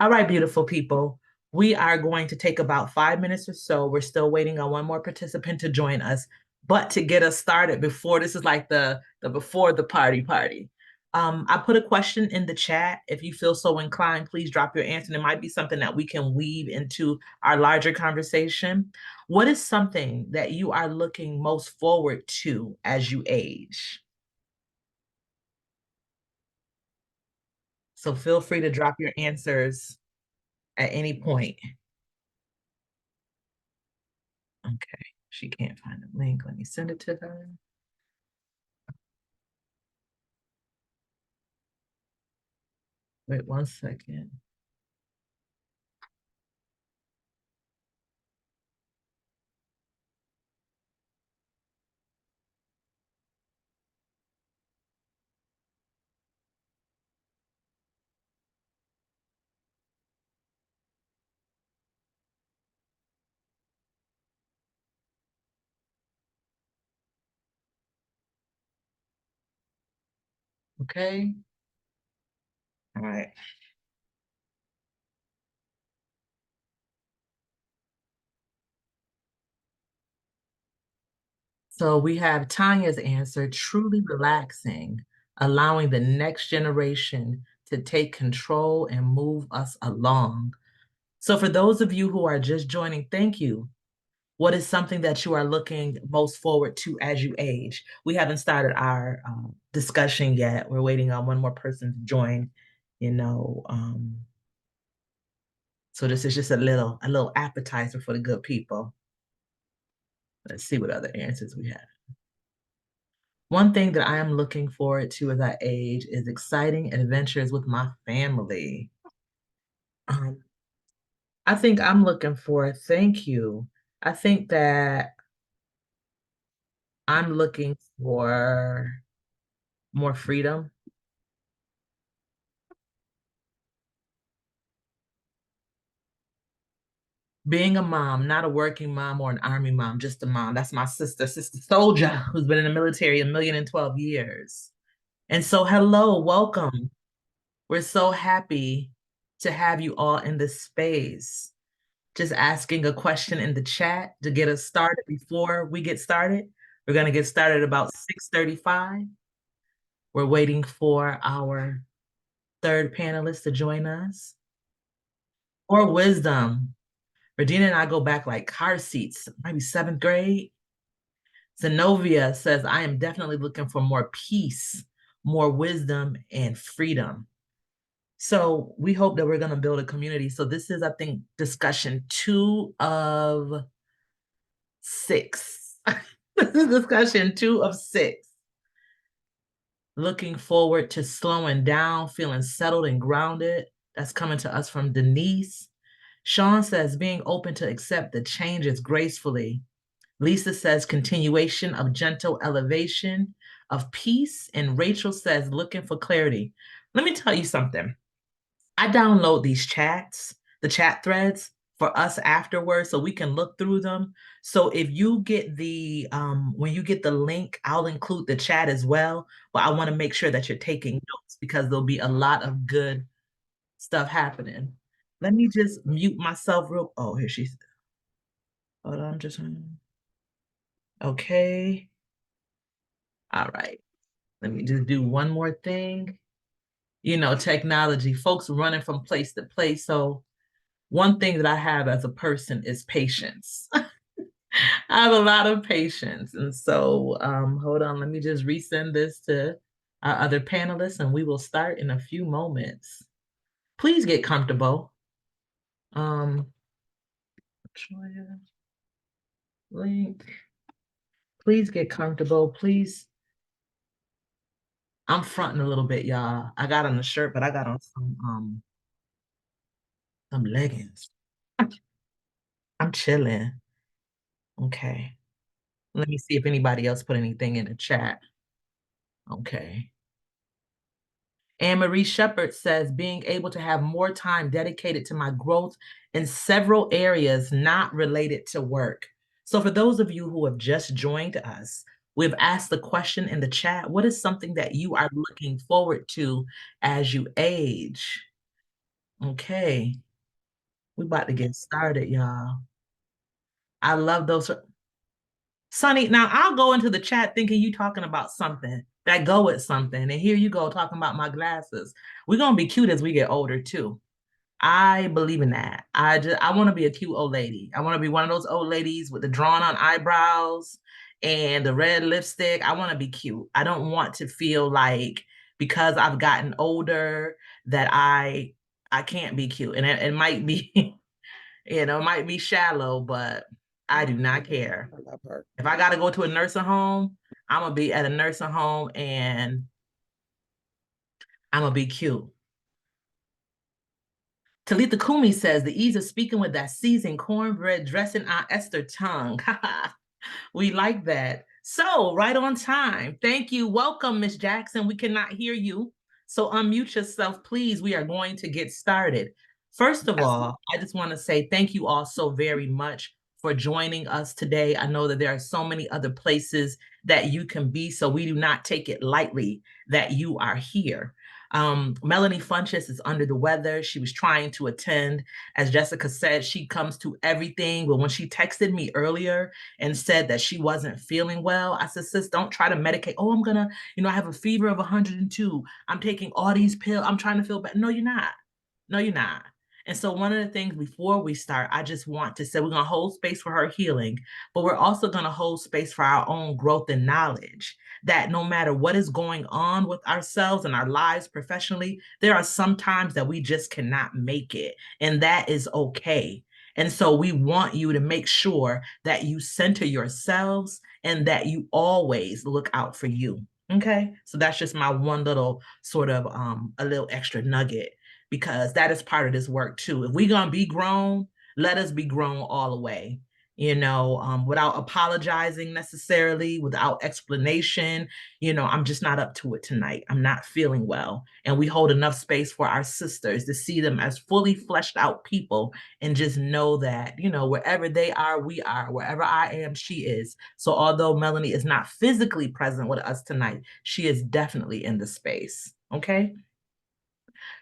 All right, beautiful people. We are going to take about 5 minutes or so. We're still waiting on one more participant to join us. But to get us started before this is like the before the party. I put a question in the chat. If you feel so inclined, please drop your answer. And it might be something that we can weave into our larger conversation. What is something that you are looking most forward to as you age? So feel free to drop your answers at any point. Okay, she can't find the link. Let me send it to her. Wait 1 second. Okay. All right. So we have Tanya's answer, truly relaxing, allowing the next generation to take control and move us along. So for those of you who are just joining, thank you. What is something that you are looking most forward to as you age? We haven't started our discussion yet. We're waiting on one more person to join, you know. So this is just a little appetizer for the good people. Let's see what other answers we have. One thing that I am looking forward to as I age is exciting adventures with my family. Um, I think I'm looking for, thank you. I think that I'm looking for more freedom. Being a mom, not a working mom or an army mom, just a mom. That's my sister soldier, who's been in the military 1,012 years. And so, hello, welcome. We're so happy to have you all in this space. Just asking a question in the chat to get us started before we get started. We're going to get started about 6:35. We're waiting for our third panelist to join us. Or wisdom. Regina and I go back like car seats, maybe seventh grade. Zenovia says, I am definitely looking for more peace, more wisdom, and freedom. So we hope that we're going to build a community. So this is, I think, discussion 2 of 6. This is discussion 2 of 6. Looking forward to slowing down, feeling settled and grounded. That's coming to us from Denise. Sean says, being open to accept the changes gracefully. Lisa says, continuation of gentle elevation of peace. And Rachel says, looking for clarity. Let me tell you something. I download these chats, the chat threads for us afterwards so we can look through them. So if you get the when you get the link, I'll include the chat as well. But I want to make sure that you're taking notes because there'll be a lot of good stuff happening. Let me just mute myself real. Oh, here she's. Hold on, just okay. All right. Let me just do one more thing. You know, technology, folks running from place to place. So one thing that I have as a person is patience. I have a lot of patience. And so hold on, let me just resend this to our other panelists and we will start in a few moments. Please get comfortable. Link. Please get comfortable. Please. I'm fronting a little bit, y'all. I got on the shirt, but I got on some leggings. I'm chilling. Okay. Let me see if anybody else put anything in the chat. Okay. Anne Marie Shepard says, being able to have more time dedicated to my growth in several areas not related to work. So for those of you who have just joined us, we've asked the question in the chat, what is something that you are looking forward to as you age? Okay, we about to get started, y'all. I love those. Sonny, now I'll go into the chat thinking you talking about something that go with something. And here you go talking about my glasses. We're gonna be cute as we get older too. I believe in that. I want to be a cute old lady. I want to be one of those old ladies with the drawn on eyebrows and the red lipstick. I want to be cute. I don't want to feel like because I've gotten older that I can't be cute. And it might be, it might be shallow, but I do not care. I love her. If I got to go to a nursing home, I'm gonna be at a nursing home and I'm gonna be cute. Talitha Kumi says the ease of speaking with that seasoned cornbread dressing Aunt Esther tongue. We like that. So, right on time. Thank you. Welcome, Miss Jackson. We cannot hear you. So, unmute yourself, please. We are going to get started. First of all, I just want to say thank you all so very much for joining us today. I know that there are so many other places that you can be, so we do not take it lightly that you are here. Melanie Funches is under the weather. She was trying to attend. As Jessica said, she comes to everything. But when she texted me earlier and said that she wasn't feeling well, I said, sis, don't try to medicate. Oh, I'm gonna, I have a fever of 102. I'm taking all these pills. I'm trying to feel better. No, you're not. No, you're not. And so one of the things before we start, I just want to say we're going to hold space for her healing, but we're also going to hold space for our own growth and knowledge that no matter what is going on with ourselves and our lives professionally, there are some times that we just cannot make it, and that is okay. And so we want you to make sure that you center yourselves and that you always look out for you. Okay. So that's just my one little sort of a little extra nugget because that is part of this work too. If we're gonna be grown, let us be grown all the way, without apologizing necessarily, without explanation. I'm just not up to it tonight. I'm not feeling well. And we hold enough space for our sisters to see them as fully fleshed out people and just know that, wherever they are, we are. Wherever I am, she is. So although Melanie is not physically present with us tonight, she is definitely in the space. Okay.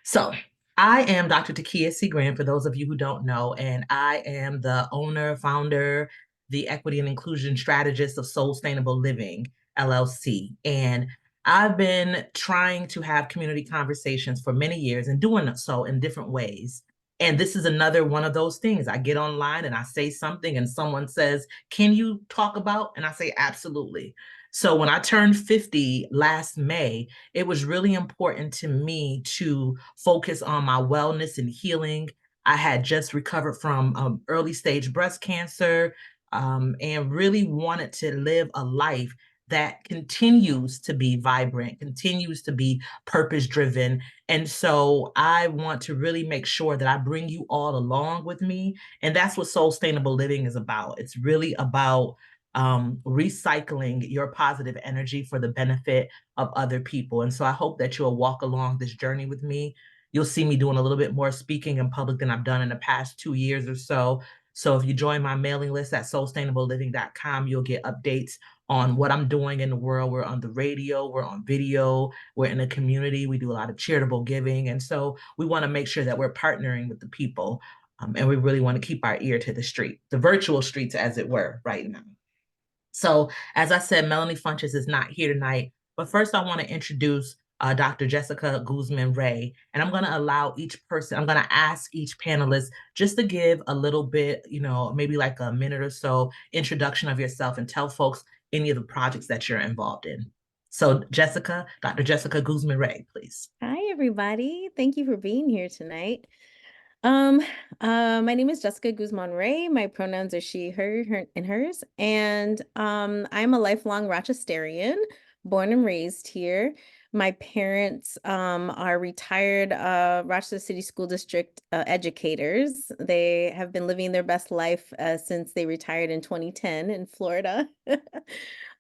So I am Dr. Tokeya C. Graham, for those of you who don't know, and I am the owner, founder, the equity and inclusion strategist of Soulstainable Living, LLC. And I've been trying to have community conversations for many years and doing so in different ways. And this is another one of those things. I get online and I say something, and someone says, "Can you talk about?" And I say, "Absolutely." So when I turned 50 last May, it was really important to me to focus on my wellness and healing. I had just recovered from early stage breast cancer, and really wanted to live a life that continues to be vibrant, continues to be purpose driven. And so I want to really make sure that I bring you all along with me. And that's what Soulstainable Living is about. It's really about recycling your positive energy for the benefit of other people. And so I hope that you'll walk along this journey with me. You'll see me doing a little bit more speaking in public than I've done in the past 2 years or so. So if you join my mailing list at soulstainableliving.com, you'll get updates on what I'm doing in the world. We're on the radio, we're on video, we're in a community, we do a lot of charitable giving. And so we want to make sure that we're partnering with the people. And we really want to keep our ear to the street, the virtual streets, as it were, right now. So, as I said, Melanie Funches is not here tonight. But first, I want to introduce Dr. Jessica Guzmán-Rea. And I'm going to allow each person, I'm going to ask each panelist just to give a little bit, maybe like a minute or so introduction of yourself and tell folks any of the projects that you're involved in. So, Dr. Jessica Guzmán-Rea, please. Hi, everybody. Thank you for being here tonight. My name is Jessica Guzmán-Rea. My pronouns are she, her, and hers. And I'm a lifelong Rochesterian, born and raised here. My parents are retired Rochester City School District educators. They have been living their best life since they retired in 2010 in Florida.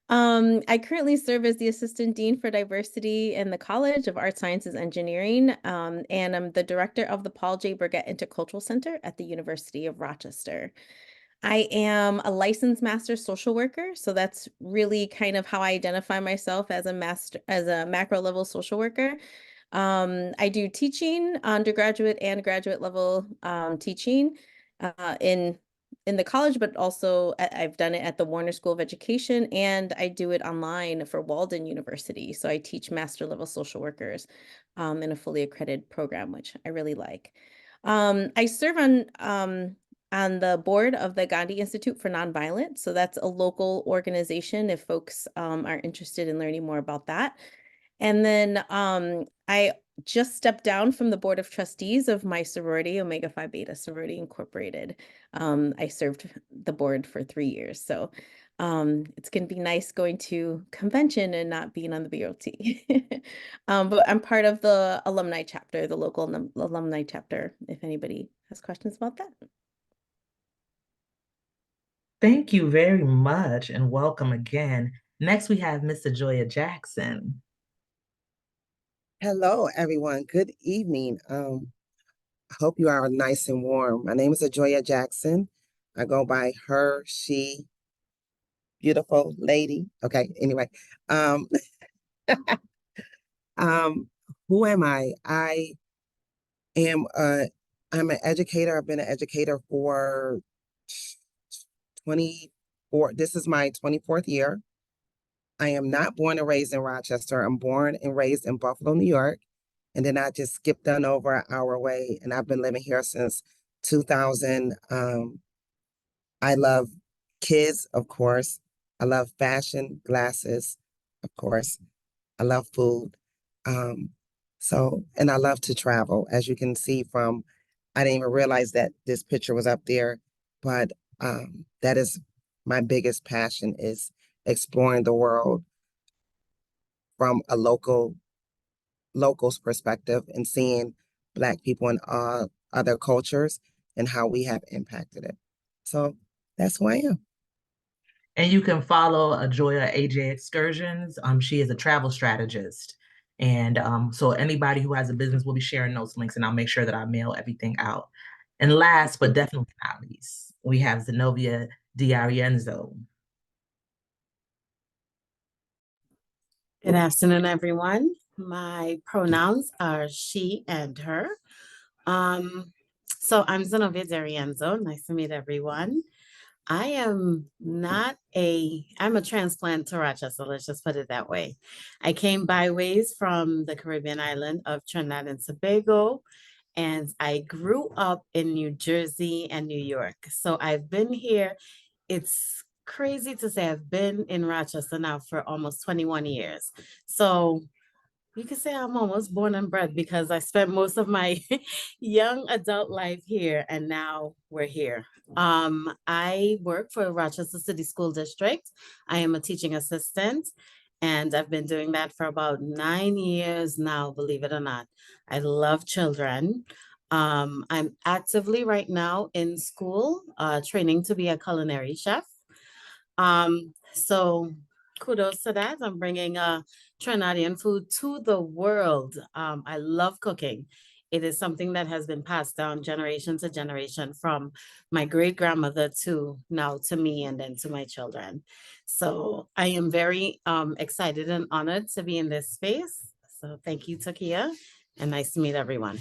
I currently serve as the Assistant Dean for Diversity in the College of Art Sciences Engineering, and I'm the director of the Paul J. Burgett Intercultural Center at the University of Rochester. I am a licensed master social worker, so that's really kind of how I identify myself as a macro level social worker. I do teaching, undergraduate and graduate level teaching in the college, but also I've done it at the Warner School of Education, and I do it online for Walden University. So I teach master level social workers in a fully accredited program, which I really like. I serve on the board of the Gandhi Institute for Nonviolence. So that's a local organization if folks are interested in learning more about that. And then I just stepped down from the board of trustees of my sorority, Omega Phi Beta Sorority Incorporated. I served the board for 3 years. So it's going to be nice going to convention and not being on the BOT. But I'm part of the alumni chapter, the local alumni chapter, if anybody has questions about that. Thank you very much and welcome again. Next, we have Miss Ajoua Jackson. Hello, everyone. Good evening. I hope you are nice and warm. My name is Ajoua Jackson. I go by her, she, beautiful lady. Okay, anyway. Um, um, who am I? Am I'm an educator. I've been an educator for 24. This is my 24th year. I am not born and raised in Rochester. I'm born and raised in Buffalo, New York. And then I just skipped on over an hour away, and I've been living here since 2000. I love kids, of course. I love fashion, glasses, of course. I love food. Um, and I love to travel. As you can see from, I didn't even realize that this picture was up there, but that is my biggest passion is exploring the world from a local's perspective and seeing Black people in other cultures and how we have impacted it. So that's who I am. And you can follow Ajoua AJ Excursions. She is a travel strategist. And so anybody who has a business will be sharing those links, and I'll make sure that I mail everything out. And last but definitely not least, we have Zenovia D'Arienzo. Good afternoon, everyone. My pronouns are she and her. So I'm Zenovia D'Arienzo. Nice to meet everyone. I'm a transplant to Rochester, let's just put it that way. I came by ways from the Caribbean island of Trinidad and Tobago, and I grew up in New Jersey and New York. So I've been here. It's crazy to say I've been in Rochester now for almost 21 years. So you could say I'm almost born and bred because I spent most of my young adult life here and now we're here. I work for Rochester City School District. I am a teaching assistant and I've been doing that for about 9 years now, believe it or not. I love children. I'm actively right now in school, training to be a culinary chef. So kudos to that. I'm bringing Trinidadian food to the world. I love cooking. It is something that has been passed down generation to generation from my great grandmother to now to me and then to my children. So I am very excited and honored to be in this space. So thank you, Tokeya, and nice to meet everyone.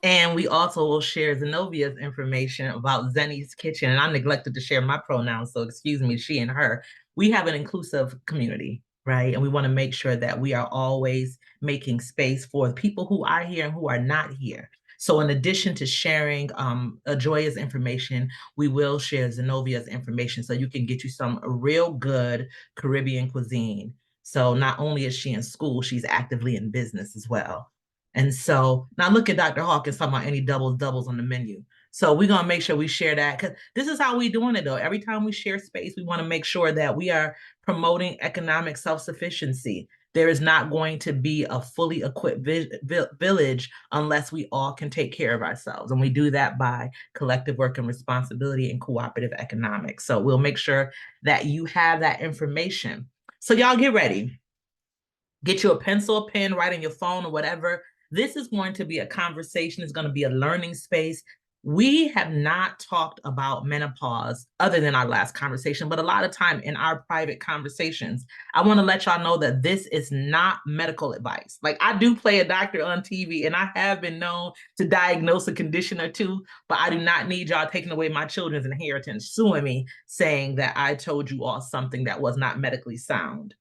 And we also will share Zenovia's information about Zenny's Kitchen. And I neglected to share my pronouns, so excuse me, she and her. We have an inclusive community, right? And we want to make sure that we are always making space for the people who are here and who are not here. So in addition to sharing Ajoia's information, we will share Zenovia's information so you can get you some real good Caribbean cuisine. So not only is she in school, she's actively in business as well. And so now look at Dr. Hawkins talking about any doubles on the menu. So we're gonna make sure we share that because this is how we doing it though. Every time we share space, we want to make sure that we are promoting economic self-sufficiency. There is not going to be a fully equipped village unless we all can take care of ourselves. And we do that by collective work and responsibility and cooperative economics. So we'll make sure that you have that information. So y'all get ready. Get you a pencil, a pen, write on your phone or whatever. This is going to be a conversation. It's going to be a learning space. We have not talked about menopause other than our last conversation, but a lot of time in our private conversations, I want to let y'all know that this is not medical advice. Like, I do play a doctor on TV and I have been known to diagnose a condition or two, but I do not need y'all taking away my children's inheritance, suing me, saying that I told you all something that was not medically sound.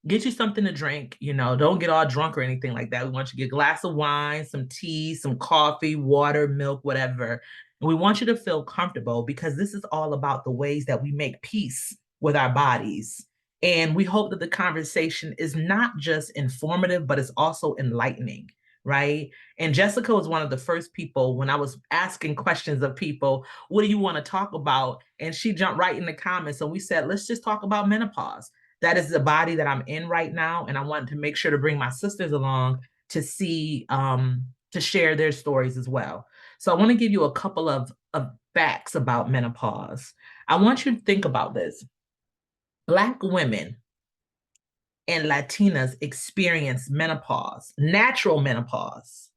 Get you something to drink, don't get all drunk or anything like that. We want you to get a glass of wine, some tea, some coffee, water, milk, whatever. And we want you to feel comfortable, because this is all about the ways that we make peace with our bodies. And we hope that the conversation is not just informative, but it's also enlightening, right? And Jessica was one of the first people when I was asking questions of people, what do you want to talk about? And she jumped right in the comments. And we said, let's just talk about menopause. That is the body that I'm in right now. And I wanted to make sure to bring my sisters along to see, to share their stories as well. So I want to give you a couple of facts about menopause. I want you to think about this. Black women and Latinas experience menopause, natural menopause,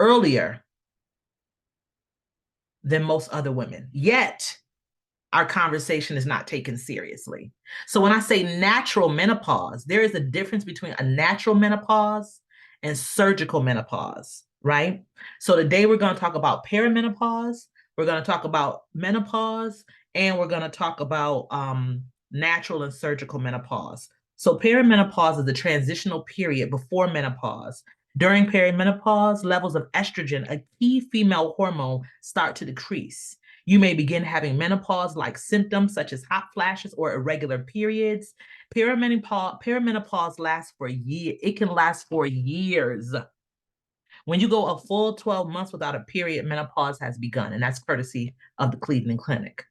earlier than most other women. Yet, our conversation is not taken seriously. So when I say natural menopause, there is a difference between a natural menopause and surgical menopause, right? So today we're going to talk about perimenopause, we're going to talk about menopause, and we're going to talk about natural and surgical menopause. So perimenopause is the transitional period before menopause. During perimenopause, levels of estrogen, a key female hormone, start to decrease. You may begin having menopause-like symptoms such as hot flashes or irregular periods. Perimenopause lasts for years. It can last for years. When you go a full 12 months without a period, menopause has begun, and that's courtesy of the Cleveland Clinic.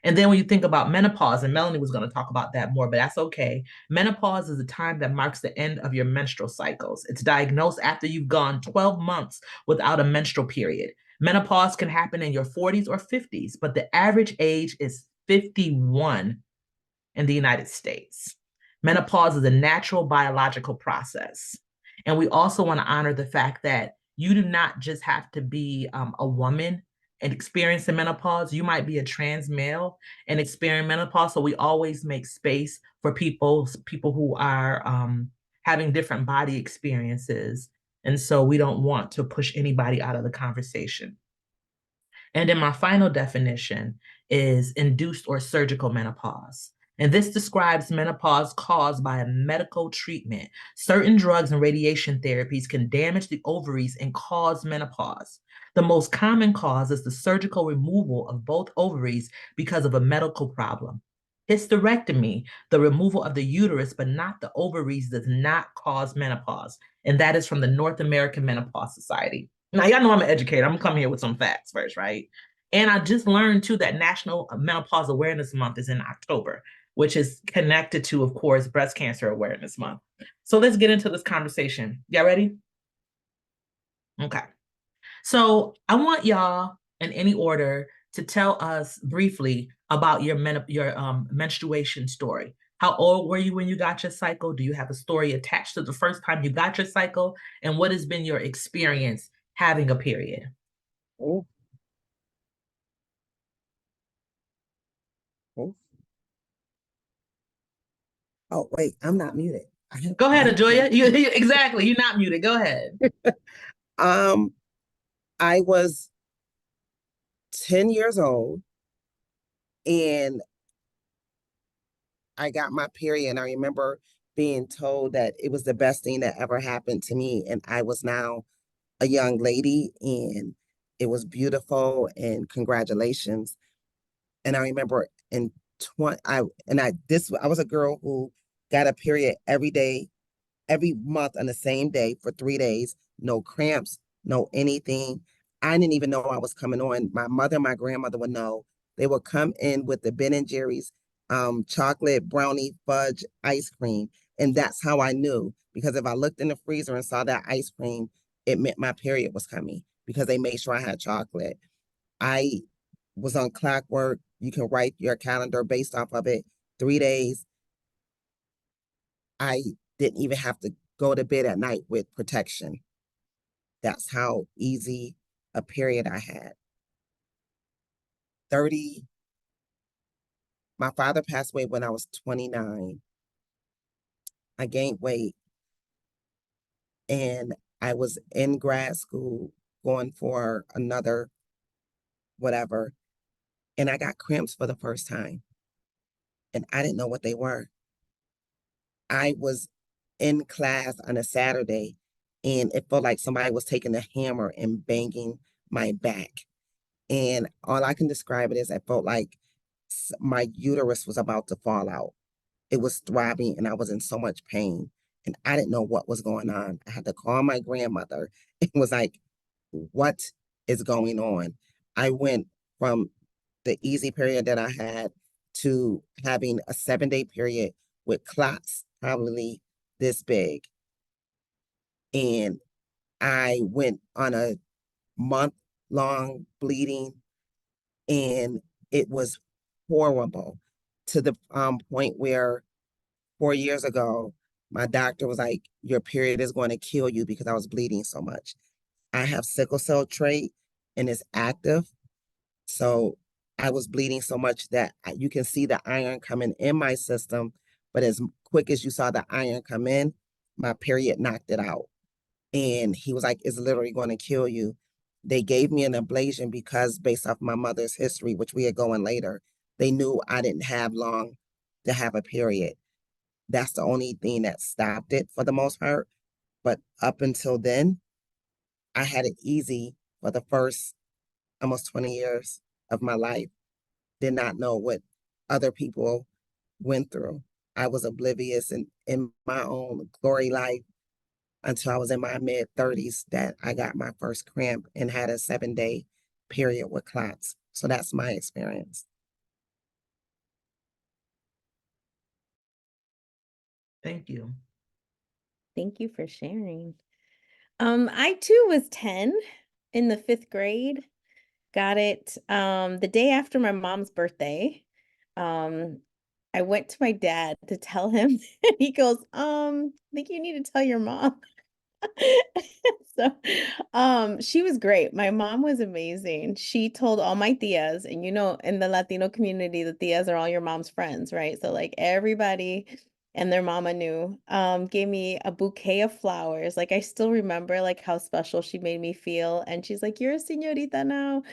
And then when you think about menopause, and Melanie was going to talk about that more, but that's okay. Menopause is a time that marks the end of your menstrual cycles. It's diagnosed after you've gone 12 months without a menstrual period. Menopause can happen in your 40s or 50s, but the average age is 51 in the United States. Menopause is a natural biological process. And we also want to honor the fact that you do not just have to be a woman and experience the menopause. You might be a trans male and experience menopause. So we always make space for people who are having different body experiences. And so we don't want to push anybody out of the conversation. And then my final definition is induced or surgical menopause. And this describes menopause caused by a medical treatment. Certain drugs and radiation therapies can damage the ovaries and cause menopause. The most common cause is the surgical removal of both ovaries because of a medical problem. Hysterectomy, the removal of the uterus but not the ovaries, does not cause menopause. And that is from the North American Menopause Society. Now, y'all know I'm an educator. I'm gonna come here with some facts first, right? And I just learned too that National Menopause Awareness Month is in October, which is connected to, of course, Breast Cancer Awareness Month. So let's get into this conversation. Y'all ready? Okay. So I want y'all, in any order, to tell us briefly about your menstruation story. How old were you when you got your cycle? Do you have a story attached to the first time you got your cycle? And what has been your experience having a period? Oh. Oh. Oh, wait, I'm not muted. Go ahead, Ajoua. Exactly, you're not muted. Go ahead. I was 10 years old and I got my period. And I remember being told that it was the best thing that ever happened to me. And I was now a young lady and it was beautiful and congratulations. And I remember in I was a girl who got a period every day, every month on the same day for 3 days, no cramps, no anything. I didn't even know I was coming on. My mother and my grandmother would know. They would come in with the Ben and Jerry's chocolate brownie fudge ice cream. And that's how I knew, because if I looked in the freezer and saw that ice cream, it meant my period was coming because they made sure I had chocolate. I was on clockwork. You can write your calendar based off of it. 3 days. I didn't even have to go to bed at night with protection. That's how easy a period I had. 30, my father passed away when I was 29. I gained weight and I was in grad school going for another whatever. And I got cramps for the first time. And I didn't know what they were. I was in class on a Saturday and it felt like somebody was taking a hammer and banging my back. And all I can describe it is I felt like my uterus was about to fall out. It was throbbing and I was in so much pain. And I didn't know what was going on. I had to call my grandmother and was like, what is going on? I went from the easy period that I had to having a 7-day period with clots probably this big. And I went on a month-long bleeding and it was horrible to the point where 4 years ago, my doctor was like, your period is going to kill you because I was bleeding so much. I have sickle cell trait and it's active. So I was bleeding so much that you can see the iron coming in my system, but as quick as you saw the iron come in, my period knocked it out. And he was like, it's literally going to kill you. They gave me an ablation because based off my mother's history, which we had going later, they knew I didn't have long to have a period. That's the only thing that stopped it for the most part. But up until then, I had it easy for the first almost 20 years of my life. Did not know what other people went through. I was oblivious and in my own glory life until I was in my mid 30s that I got my first cramp and had a 7-day period with clots. So that's my experience. Thank you. Thank you for sharing. I too was 10 in the 5th grade. Got it the day after my mom's birthday. I went to my dad to tell him, and he goes, I think you need to tell your mom. So, she was great. My mom was amazing. She told all my tias, and in the Latino community, the tias are all your mom's friends, right? So like everybody and their mama knew, gave me a bouquet of flowers. Like I still remember like how special she made me feel. And she's like, "You're a señorita now."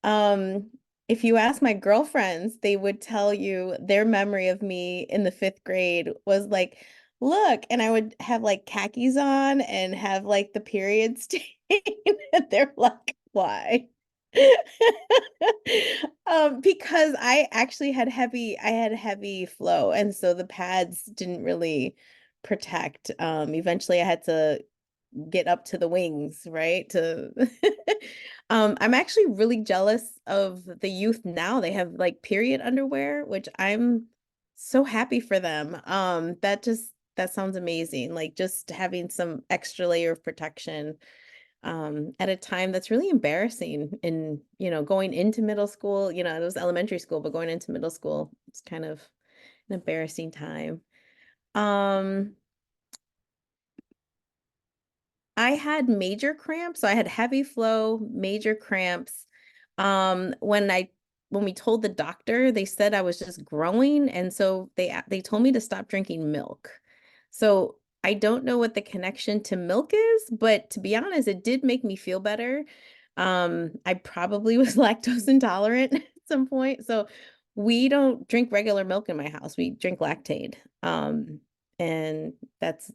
Um, if you ask my girlfriends, they would tell you their memory of me in the 5th grade was like, look, and I would have like khakis on and have like the period stain. And they're like, why? Because I had heavy flow, and so the pads didn't really protect. Eventually I had to get up to the wings, right? To I'm actually really jealous of the youth now. They have like period underwear, which I'm so happy for them. That sounds amazing. Like just having some extra layer of protection at a time that's really embarrassing in, going into middle school, it was elementary school, but going into middle school, it's kind of an embarrassing time. Um I had major cramps, so I had heavy flow, major cramps. When we told the doctor, they said I was just growing, and so they told me to stop drinking milk. So I don't know what the connection to milk is, but to be honest, it did make me feel better. I probably was lactose intolerant at some point, so we don't drink regular milk in my house. We drink Lactaid, and that's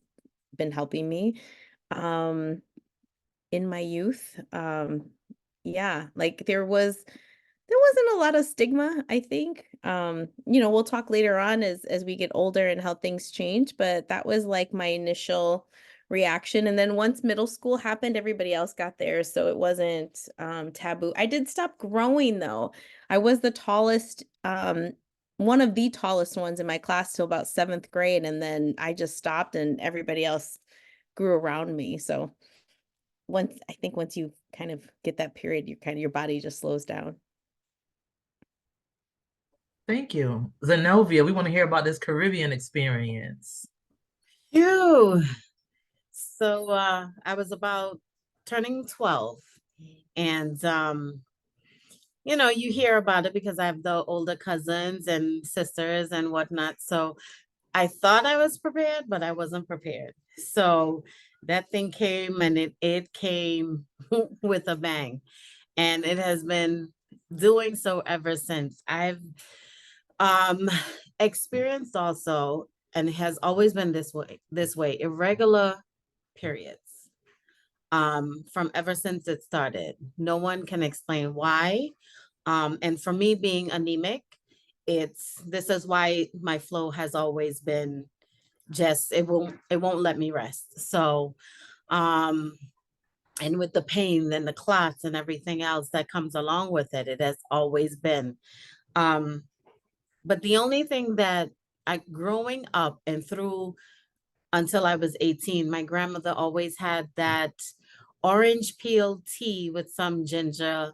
been helping me um in my youth. Yeah, like there wasn't a lot of stigma, I think. We'll talk later on as we get older and how things change, but that was like my initial reaction. And then once middle school happened, everybody else got theirs, so it wasn't taboo. I did stop growing though. I was the tallest, one of the tallest ones in my class till about 7th grade, and then I just stopped and everybody else grew around me. So once you kind of get that period, your body just slows down. Thank you. Zenovia, we want to hear about this Caribbean experience. Phew. So I was about turning 12, And you know, you hear about it because I have the older cousins and sisters and whatnot. So I thought I was prepared, but I wasn't prepared. So that thing came, and it came with a bang. And it has been doing so ever since. I've um experienced also, and it has always been this way, irregular periods. From ever since it started. No one can explain why. And for me being anemic, this is why my flow has always been just it won't let me rest. So and with the pain and the clots and everything else that comes along with it, it has always been. Um, but the only thing that I growing up and through until I was 18, my grandmother always had that orange peel tea with some ginger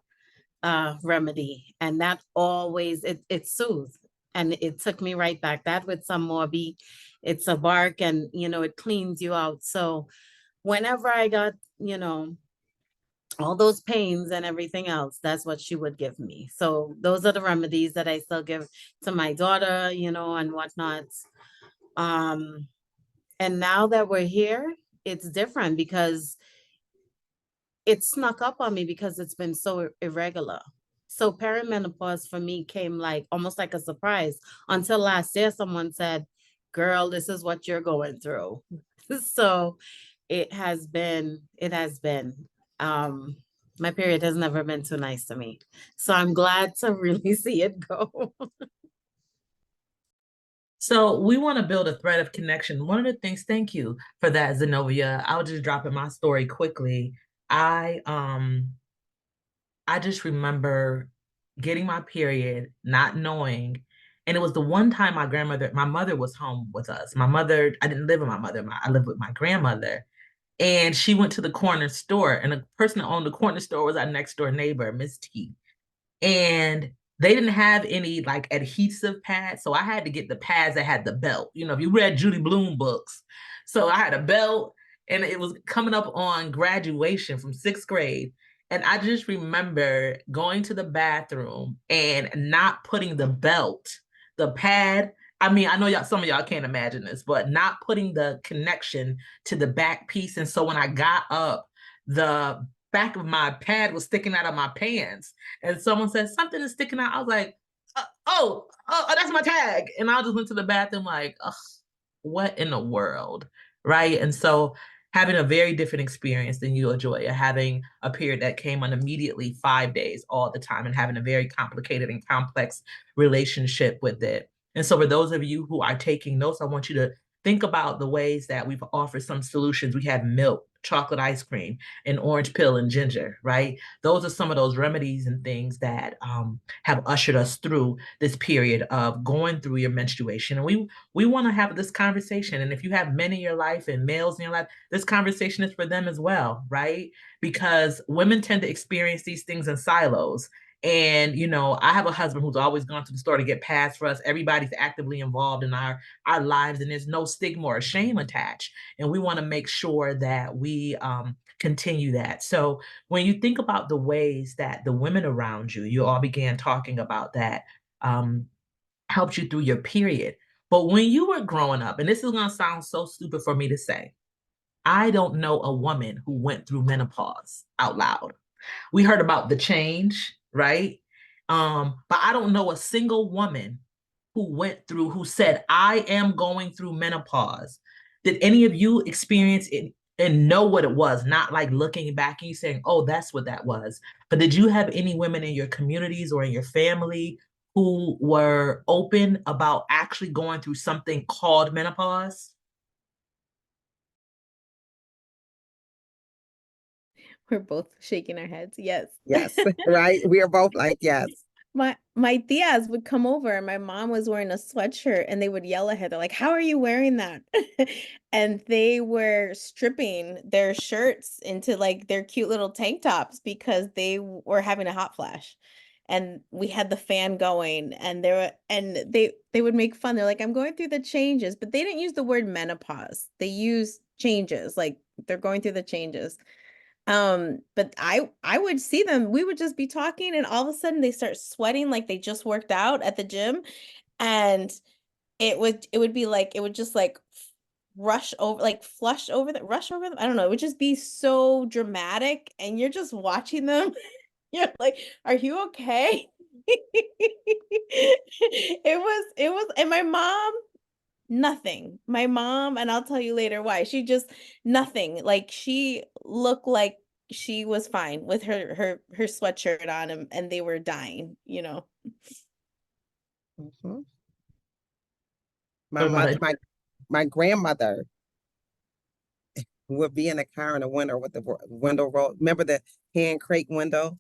remedy. And that always it soothed. And it took me right back. That with some Morbi, it's a bark, and you know, it cleans you out. So whenever I got, you know, all those pains and everything else, that's what she would give me. So those are the remedies that I still give to my daughter, you know, and whatnot. Um, and now that we're here, it's different because it snuck up on me because it's been so irregular. So perimenopause for me came like almost like a surprise until last year someone said, girl, this is what you're going through. So it has been um my period has never been too nice to me. So I'm glad to really see it go. So we want to build a thread of connection. One of the things, thank you for that, Zenovia. I'll just drop in my story quickly. I I just remember getting my period, not knowing. And it was the one time my mother was home with us. My mother, I didn't live with my mother, I lived with my grandmother. And she went to the corner store, and the person that owned the corner store was our next door neighbor, Miss T, and they didn't have any like adhesive pads, so I had to get the pads that had the belt. You know, if you read Judy Blume books, so I had a belt, and it was coming up on graduation from 6th grade, and I just remember going to the bathroom and not putting the belt, the pad. I mean, I know y'all, some of y'all can't imagine this, but not putting the connection to the back piece, and so when I got up, the back of my pad was sticking out of my pants, and someone said something is sticking out. I was like, that's my tag. And I just went to the bathroom like, ugh, what in the world, right? And so having a very different experience than you, Ajoua, having a period that came on immediately 5 days all the time and having a very complicated and complex relationship with it. And so for those of you who are taking notes, I want you to think about the ways that we've offered some solutions. We have milk, chocolate ice cream, and orange peel and ginger, right? Those are some of those remedies and things that have ushered us through this period of going through your menstruation. And we want to have this conversation. And if you have men in your life and males in your life, this conversation is for them as well, right? Because women tend to experience these things in silos. And you know, I have a husband who's always gone to the store to get pads for us. Everybody's actively involved in our lives, and there's no stigma or shame attached. And we want to make sure that we continue that. So when you think about the ways that the women around you, you all began talking about that, um, helped you through your period. But when you were growing up, and this is going to sound so stupid for me to say, I don't know a woman who went through menopause out loud. We heard about the change, right? But I don't know a single woman who said, I am going through menopause. Did any of you experience it and know what it was? Not like looking back and you saying, oh, that's what that was. But did you have any women in your communities or in your family who were open about actually going through something called menopause? We're both shaking our heads. Yes. Yes, right. We are both like, yes. My tias would come over and my mom was wearing a sweatshirt and they would yell at her. They're like, how are you wearing that? And they were stripping their shirts into like their cute little tank tops because they were having a hot flash. And we had the fan going and they would make fun. They're like, I'm going through the changes, but they didn't use the word menopause. They used changes, like they're going through the changes. But I would see them, we would just be talking and all of a sudden they start sweating like they just worked out at the gym. And it would be like, it would just like rush over, like rush over them. I don't know. It would just be so dramatic and you're just watching them. You're like, are you okay? It was, and my mom, nothing. My mom, and I'll tell you later why. She just nothing. Like she looked like she was fine with her sweatshirt on and they were dying, you know. Mhm. What about it? My grandmother would be in the car in the winter with the window roll. Remember the hand crate window?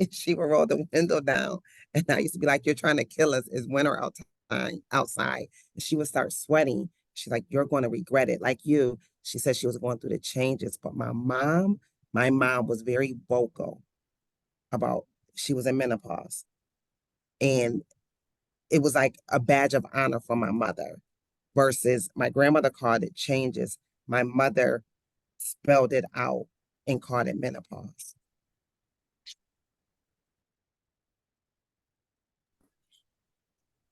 And she would roll the window down. And I used to be like, you're trying to kill us. It's winter outside. And she would start sweating. She's like, you're going to regret it. Like you. She said she was going through the changes. But my mom was very vocal about she was in menopause. And it was like a badge of honor for my mother versus my grandmother called it changes. My mother spelled it out and called it menopause.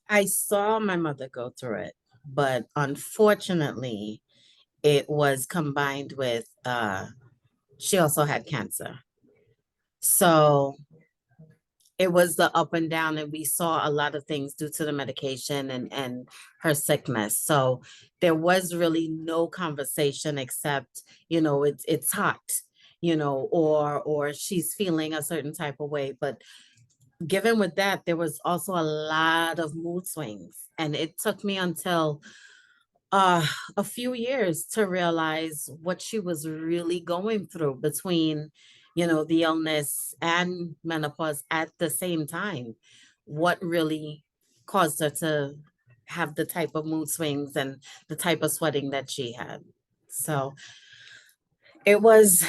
I saw my mother go through it, but unfortunately, it was combined with she also had cancer. So it was the up and down, and we saw a lot of things due to the medication and her sickness. So there was really no conversation except, it's hot, or she's feeling a certain type of way. But given with that, there was also a lot of mood swings. And it took me until a few years to realize what she was really going through between, the illness and menopause at the same time. What really caused her to have the type of mood swings and the type of sweating that she had. So it was,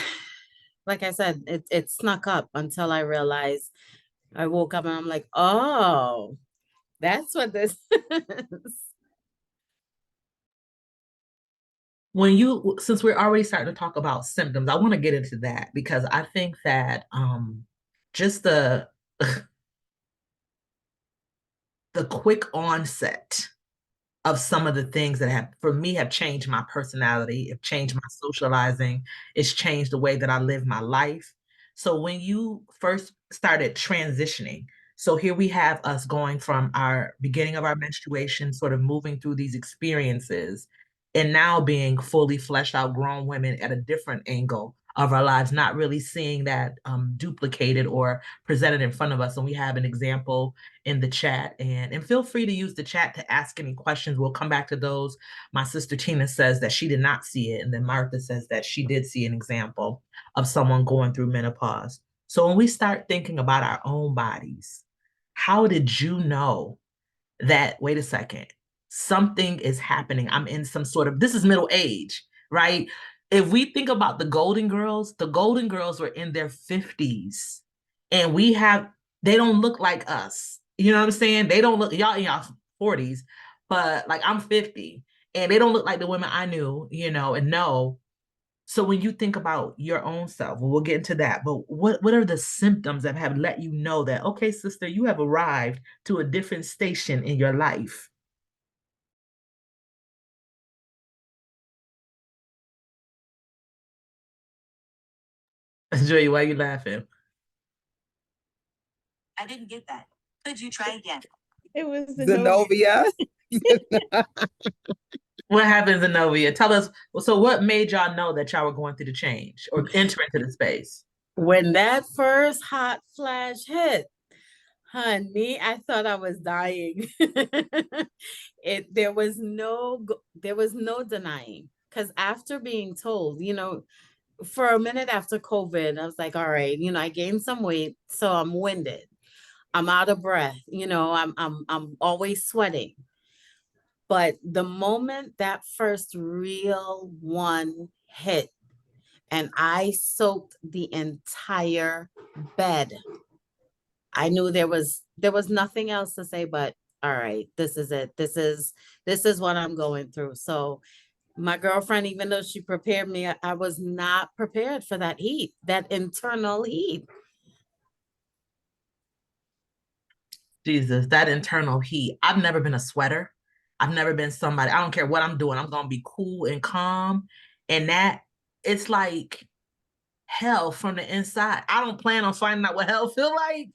like I said, it snuck up until I realized. I woke up and I'm like, oh, that's what this is. Since we're already starting to talk about symptoms, I want to get into that because I think that just the the quick onset of some of the things that have for me have changed my personality, have changed my socializing, it's changed the way that I live my life. So when you first started transitioning, so here we have us going from our beginning of our menstruation, sort of moving through these experiences, and now being fully fleshed out grown women at a different angle of our lives, not really seeing that duplicated or presented in front of us. And we have an example in the chat, and feel free to use the chat to ask any questions. We'll come back to those. My sister Tina says that she did not see it, and then Martha says that she did see an example of someone going through menopause. So when we start thinking about our own bodies, how did you know that, wait a second, something is happening? I'm in some sort of, this is middle age, right? If we think about the Golden Girls were in their 50s, and they don't look like us. You know what I'm saying? They don't look, y'all in y'all 40s, but like I'm 50, and they don't look like the women I knew, and know. So when you think about your own self, we'll get into that, but what are the symptoms that have let you know that, okay, sister, you have arrived to a different station in your life? Joy, why are you laughing? I didn't get that. Could you try again? It was the Zenovia. What happens in Zenovia? Tell us. So what made y'all know that y'all were going through the change or enter into the space? When that first hot flash hit, honey, I thought I was dying. There was no denying. Because after being told, for a minute after COVID, I was like, all right, I gained some weight, so I'm winded. I'm out of breath, I'm always sweating. But the moment that first real one hit, and I soaked the entire bed, I knew there was nothing else to say but all right, this is it. This is what I'm going through. So My girlfriend, even though she prepared me, I was not prepared for that heat, that internal heat. Jesus, that internal heat. I've never been a sweater. I've never been somebody, I don't care what I'm doing, I'm gonna be cool and calm. And that it's like hell from the inside. I don't plan on finding out what hell feel like,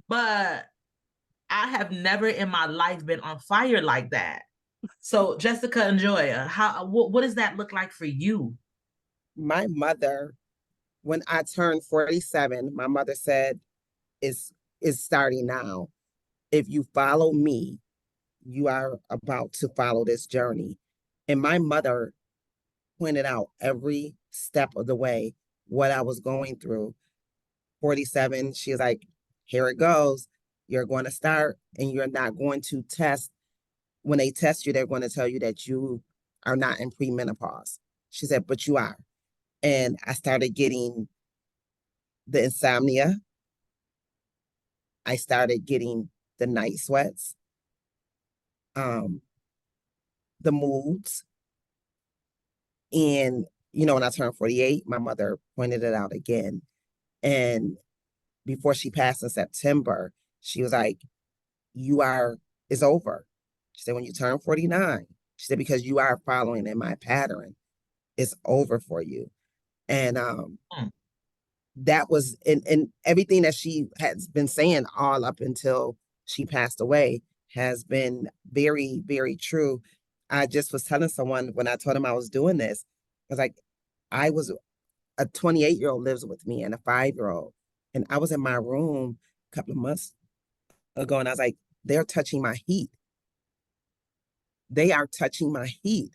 but I have never in my life been on fire like that. So Jessica and Joya, what does that look like for you? My mother, when I turned 47, my mother said, it's starting now. If you follow me, you are about to follow this journey. And my mother pointed out every step of the way what I was going through. 47, she was like, here it goes. You're going to start and you're not going to test. When they test you, they're going to tell you that you are not in premenopause. She said, but you are. And I started getting the insomnia. I started getting the night sweats, um, the moods. And, when I turned 48, my mother pointed it out again. And before she passed in September, she was like, it's over. She said, when you turn 49, she said, because you are following in my pattern, it's over for you. And Hmm. that was, and everything that she has been saying all up until she passed away has been very, very true. I just was telling someone when I told him I was doing this, I was like, a 28-year-old lives with me and a 5-year-old. And I was in my room a couple of months ago and I was like, they're touching my heat. They are touching my heat.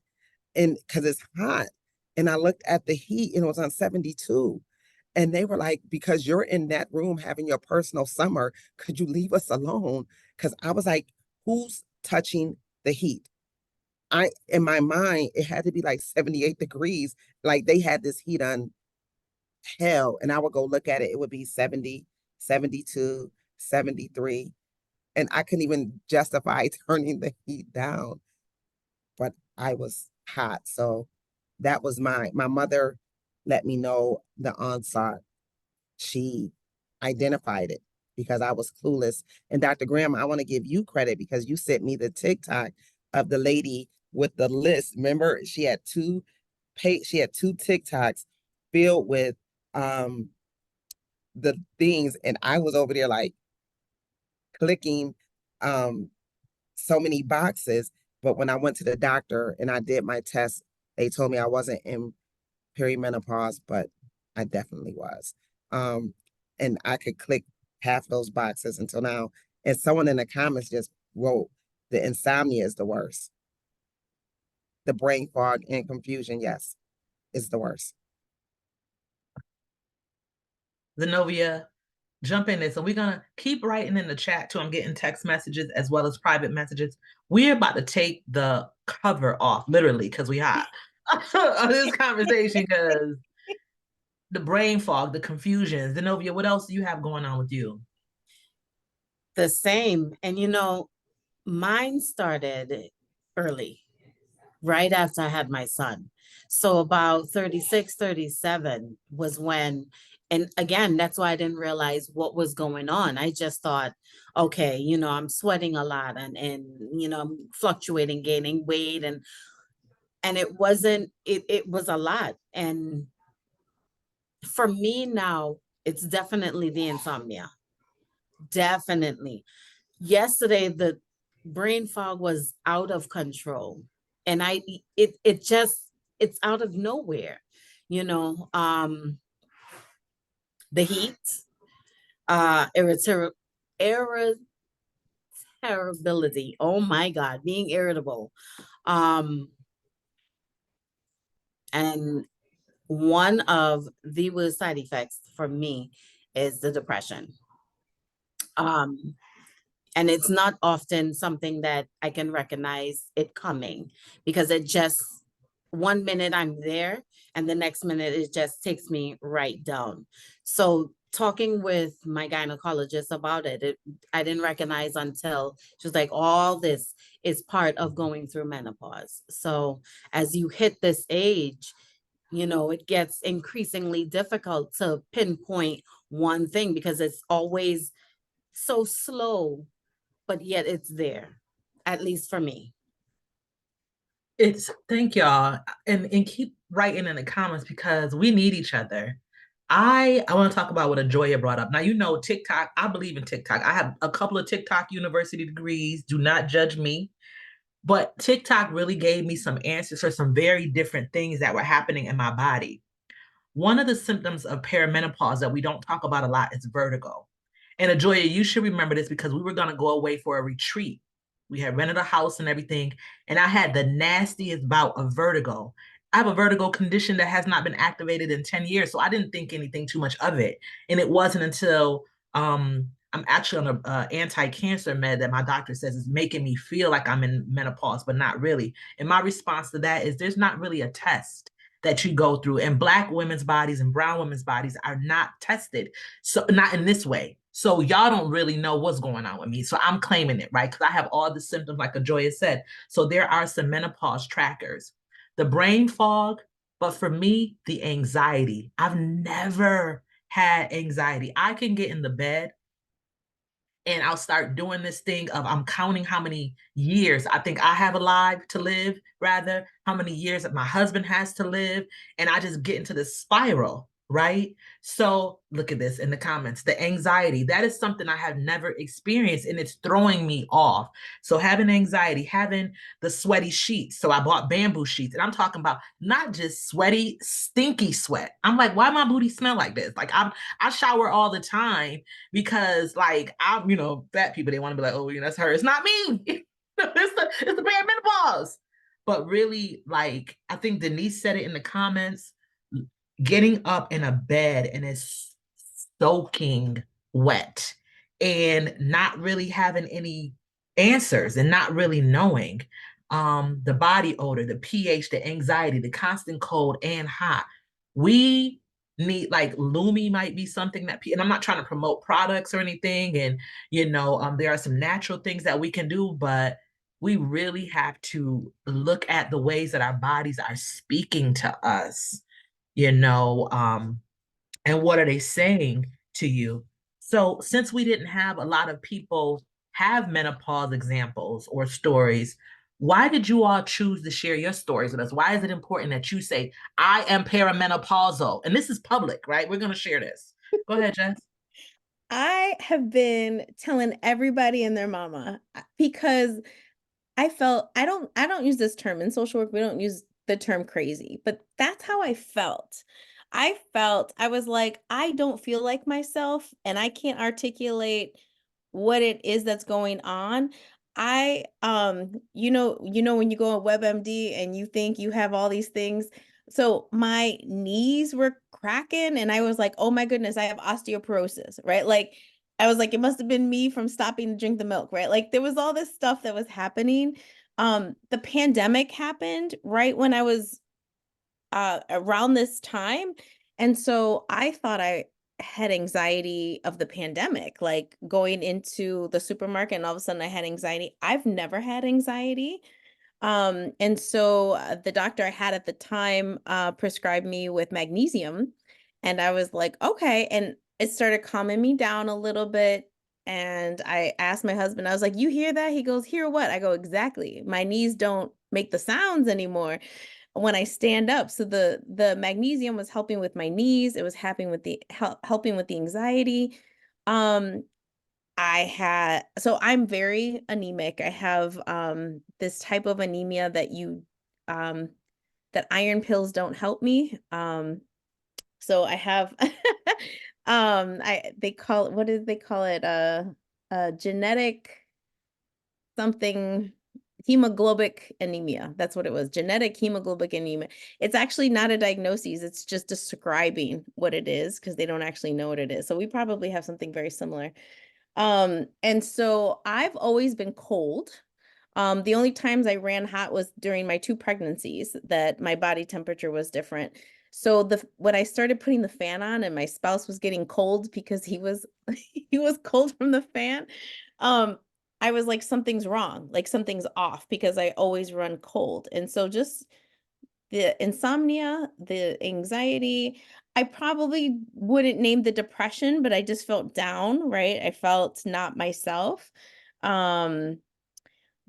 And because it's hot. And I looked at the heat and it was on 72. And they were like, because you're in that room having your personal summer, could you leave us alone? Because I was like, who's touching the heat? In my mind, it had to be like 78 degrees. Like they had this heat on hell. And I would go look at it. It would be 70, 72, 73. And I couldn't even justify turning the heat down. But I was hot. So that was my mother let me know the onslaught. She identified it because I was clueless. And Dr. Graham, I want to give you credit because you sent me the TikTok of the lady with the list. Remember, she had two TikToks filled with the things, and I was over there like clicking so many boxes. But when I went to the doctor and I did my test, they told me I wasn't in perimenopause, but I definitely was. And I could click half those boxes until now. And someone in the comments just wrote, the insomnia is the worst. The brain fog and confusion, yes, is the worst. Zenovia, jump in there. So we're gonna keep writing in the chat too. I'm getting text messages as well as private messages. We're about to take the cover off, literally, because we hot of this conversation because the brain fog, the confusion. Zenovia, what else do you have going on with you? The same. And mine started early, right after I had my son. So about 36, 37 was when, and again, that's why I didn't realize what was going on. I just thought, okay, I'm sweating a lot and I'm fluctuating, gaining weight and it wasn't, it was a lot. And for me now, it's definitely the insomnia. Definitely. Yesterday, the brain fog was out of control. And it's out of nowhere, the heat, irritability. Oh my God, being irritable. And one of the worst side effects for me is the depression. And it's not often something that I can recognize it coming because it just, 1 minute I'm there and the next minute it just takes me right down. So talking with my gynecologist about it, I didn't recognize until she was like, all this is part of going through menopause. So as you hit this age, you know, it gets increasingly difficult to pinpoint one thing because it's always so slow, but yet it's there, at least for me. It's thank y'all and keep writing in the comments because we need each other. I want to talk about what Ajoua brought up. Now you know TikTok. I believe in TikTok. I have a couple of TikTok university degrees. Do not judge me. But TikTok really gave me some answers for some very different things that were happening in my body. One of the symptoms of perimenopause that we don't talk about a lot is vertigo. And Ajoua, you should remember this because we were going to go away for a retreat. We had rented a house and everything, and I had the nastiest bout of vertigo. I have a vertigo condition that has not been activated in 10 years, so I didn't think anything too much of it. And it wasn't until I'm actually on a anti-cancer med that my doctor says is making me feel like I'm in menopause, but not really. And my response to that is there's not really a test that you go through, and Black women's bodies and brown women's bodies are not tested, so not in this way. So y'all don't really know what's going on with me, so I'm claiming it, right? Because I have all the symptoms like Ajoua said. So there are some menopause trackers. The brain fog, but for me, the anxiety. I've never had anxiety. I can get in the bed and I'll start doing this thing of I'm counting how many years I think I have alive to live, rather, how many years that my husband has to live. And I just get into this spiral, right? So look at this in the comments. The anxiety, that is something I have never experienced and it's throwing me off. So having anxiety, having the sweaty sheets. So I bought bamboo sheets and I'm talking about not just sweaty, stinky sweat. I'm like, why my booty smell like this? Like I shower all the time because like I'm, fat people, they want to be like, oh, that's her. It's not me. It's the perimenopause. But really, like I think Denise said it in the comments, getting up in a bed and it's soaking wet and not really having any answers and not really knowing the body odor, the pH, the anxiety, the constant cold and hot. We need like Lumi might be something that and I'm not trying to promote products or anything, and there are some natural things that we can do, but we really have to look at the ways that our bodies are speaking to us, and what are they saying to you. So since we didn't have a lot of people have menopause examples or stories, why did you all choose to share your stories with us? Why is it important that you say, I am perimenopausal? And this is public, right? We're going to share this. Go ahead, Jess. I have been telling everybody and their mama because I don't use this term in social work. We don't use the term crazy, but that's how I felt. I was like, I don't feel like myself and I can't articulate what it is that's going on. When you go on WebMD and you think you have all these things. So my knees were cracking and I was like, oh my goodness, I have osteoporosis, right? Like I was like, it must have been me from stopping to drink the milk, right? Like there was all this stuff that was happening. The pandemic happened right when I was around this time. And so I thought I had anxiety of the pandemic, like going into the supermarket and all of a sudden I had anxiety. I've never had anxiety. And so the doctor I had at the time prescribed me with magnesium. And I was like, okay. And it started calming me down a little bit. And I asked my husband, I was like, you hear that? He goes, hear what? I go, exactly. My knees don't make the sounds anymore when I stand up. So the magnesium was helping with my knees. It was helping with the anxiety. Um, I'm very anemic. I have this type of anemia um that iron pills don't help me. So I have they call it, what did they call it? Genetic something, hemoglobic anemia. That's what it was. Genetic hemoglobic anemia. It's actually not a diagnosis. It's just describing what it is because they don't actually know what it is. So we probably have something very similar. And so I've always been cold. The only times I ran hot was during my 2 pregnancies that my body temperature was different. So when I started putting the fan on and my spouse was getting cold because he was he was cold from the fan, I was like, something's wrong, like something's off because I always run cold. And so just the insomnia, the anxiety, I probably wouldn't name the depression, but I just felt down, right? I felt not myself. Um,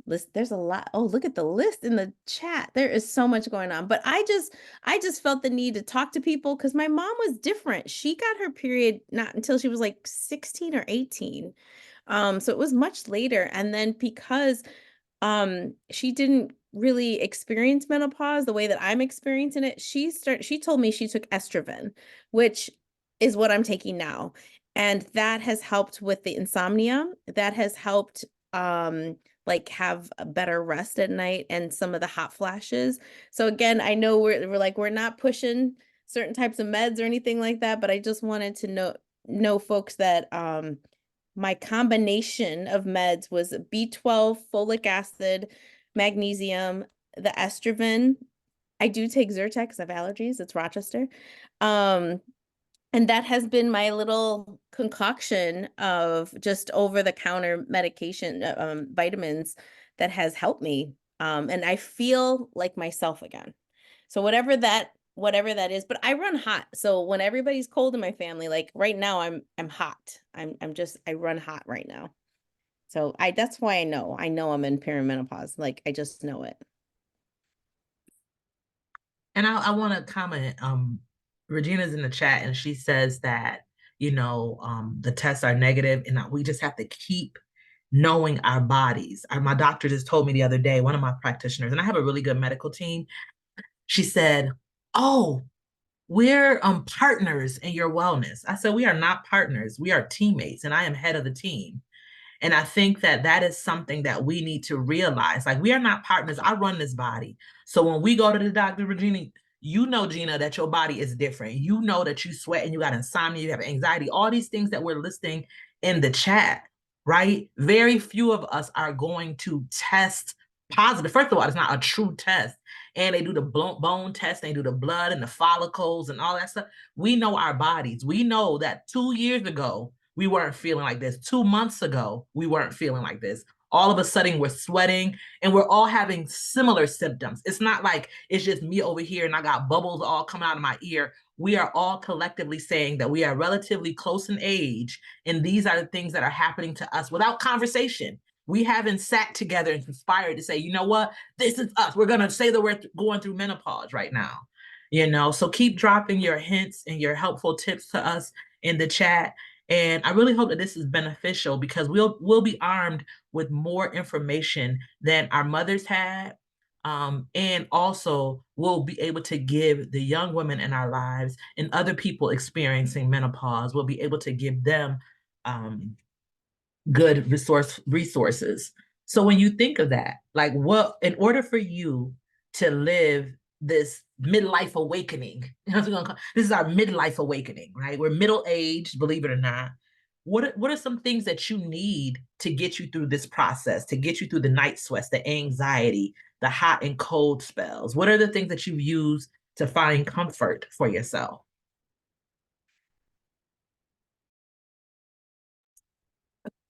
there's a lot. Oh, look at the list in the chat. There is so much going on. But I just felt the need to talk to people because my mom was different. She got her period not until she was like 16 or 18. So it was much later. And then because she didn't really experience menopause the way that I'm experiencing it, she told me she took estrogen, which is what I'm taking now. And that has helped with the insomnia. That has helped like have a better rest at night and some of the hot flashes. So again, I know we're not pushing certain types of meds or anything like that, but I just wanted to know folks that my combination of meds was B12, folic acid, magnesium, the estrogen. I do take Zyrtec because I have allergies. It's Rochester. And that has been my little concoction of just over-the-counter medication, vitamins that has helped me. And I feel like myself again. So whatever that is, but I run hot. So when everybody's cold in my family, like right now I'm hot. I run hot right now. So that's why I know I'm in perimenopause. Like I just know it. And I want to comment. Regina's in the chat and she says that, the tests are negative and that we just have to keep knowing our bodies. My doctor just told me the other day, one of my practitioners, and I have a really good medical team. She said, "Oh, we're partners in your wellness." I said, "We are not partners. We are teammates, and I am head of the team." And I think that that is something that we need to realize. Like, we are not partners. I run this body. So when we go to the doctor, Regina, you know, Gina, that your body is different. You know that you sweat and you got insomnia, you have anxiety, all these things that we're listing in the chat, right? Very few of us are going to test positive. First of all, it's not a true test. And they do the bone test, they do the blood and the follicles and all that stuff. We know our bodies. We know that 2 years ago, we weren't feeling like this. 2 months ago, we weren't feeling like this. All of a sudden, we're sweating and we're all having similar symptoms. It's not like it's just me over here and I got bubbles all coming out of my ear. We are all collectively saying that we are relatively close in age, and these are the things that are happening to us without conversation. We haven't sat together and conspired to say, you know what, this is us. We're going to say that we're going through menopause right now. So keep dropping your hints and your helpful tips to us in the chat. And I really hope that this is beneficial because we'll be armed with more information than our mothers had. And also we'll be able to give the young women in our lives and other people experiencing menopause, we'll be able to give them good resources. So when you think of that, like, what, in order for you to live this midlife awakening, this is our midlife awakening, right? We're middle aged, believe it or not. What are some things that you need to get you through this process, to get you through the night sweats, the anxiety, the hot and cold spells? What are the things that you've used to find comfort for yourself?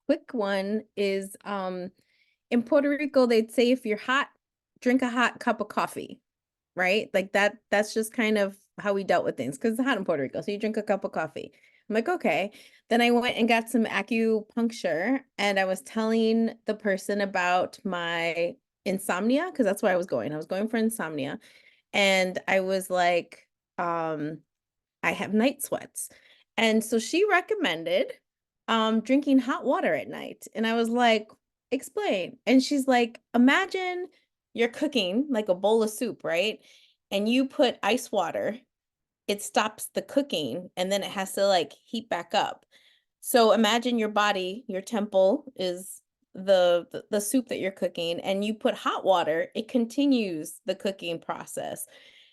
Quick one is in Puerto Rico, they'd say if you're hot, drink a hot cup of coffee, right? Like that's just kind of how we dealt with things because it's hot in Puerto Rico. So you drink a cup of coffee. I'm like, okay. Then I went and got some acupuncture and I was telling the person about my insomnia because that's where I was going. I was going for insomnia. And I was like, I have night sweats. And so she recommended drinking hot water at night. And I was like, explain. And she's like, imagine you're cooking like a bowl of soup, right? And you put ice water, it stops the cooking and then it has to like heat back up. So imagine your body, your temple is the soup that you're cooking, and you put hot water, it continues the cooking process.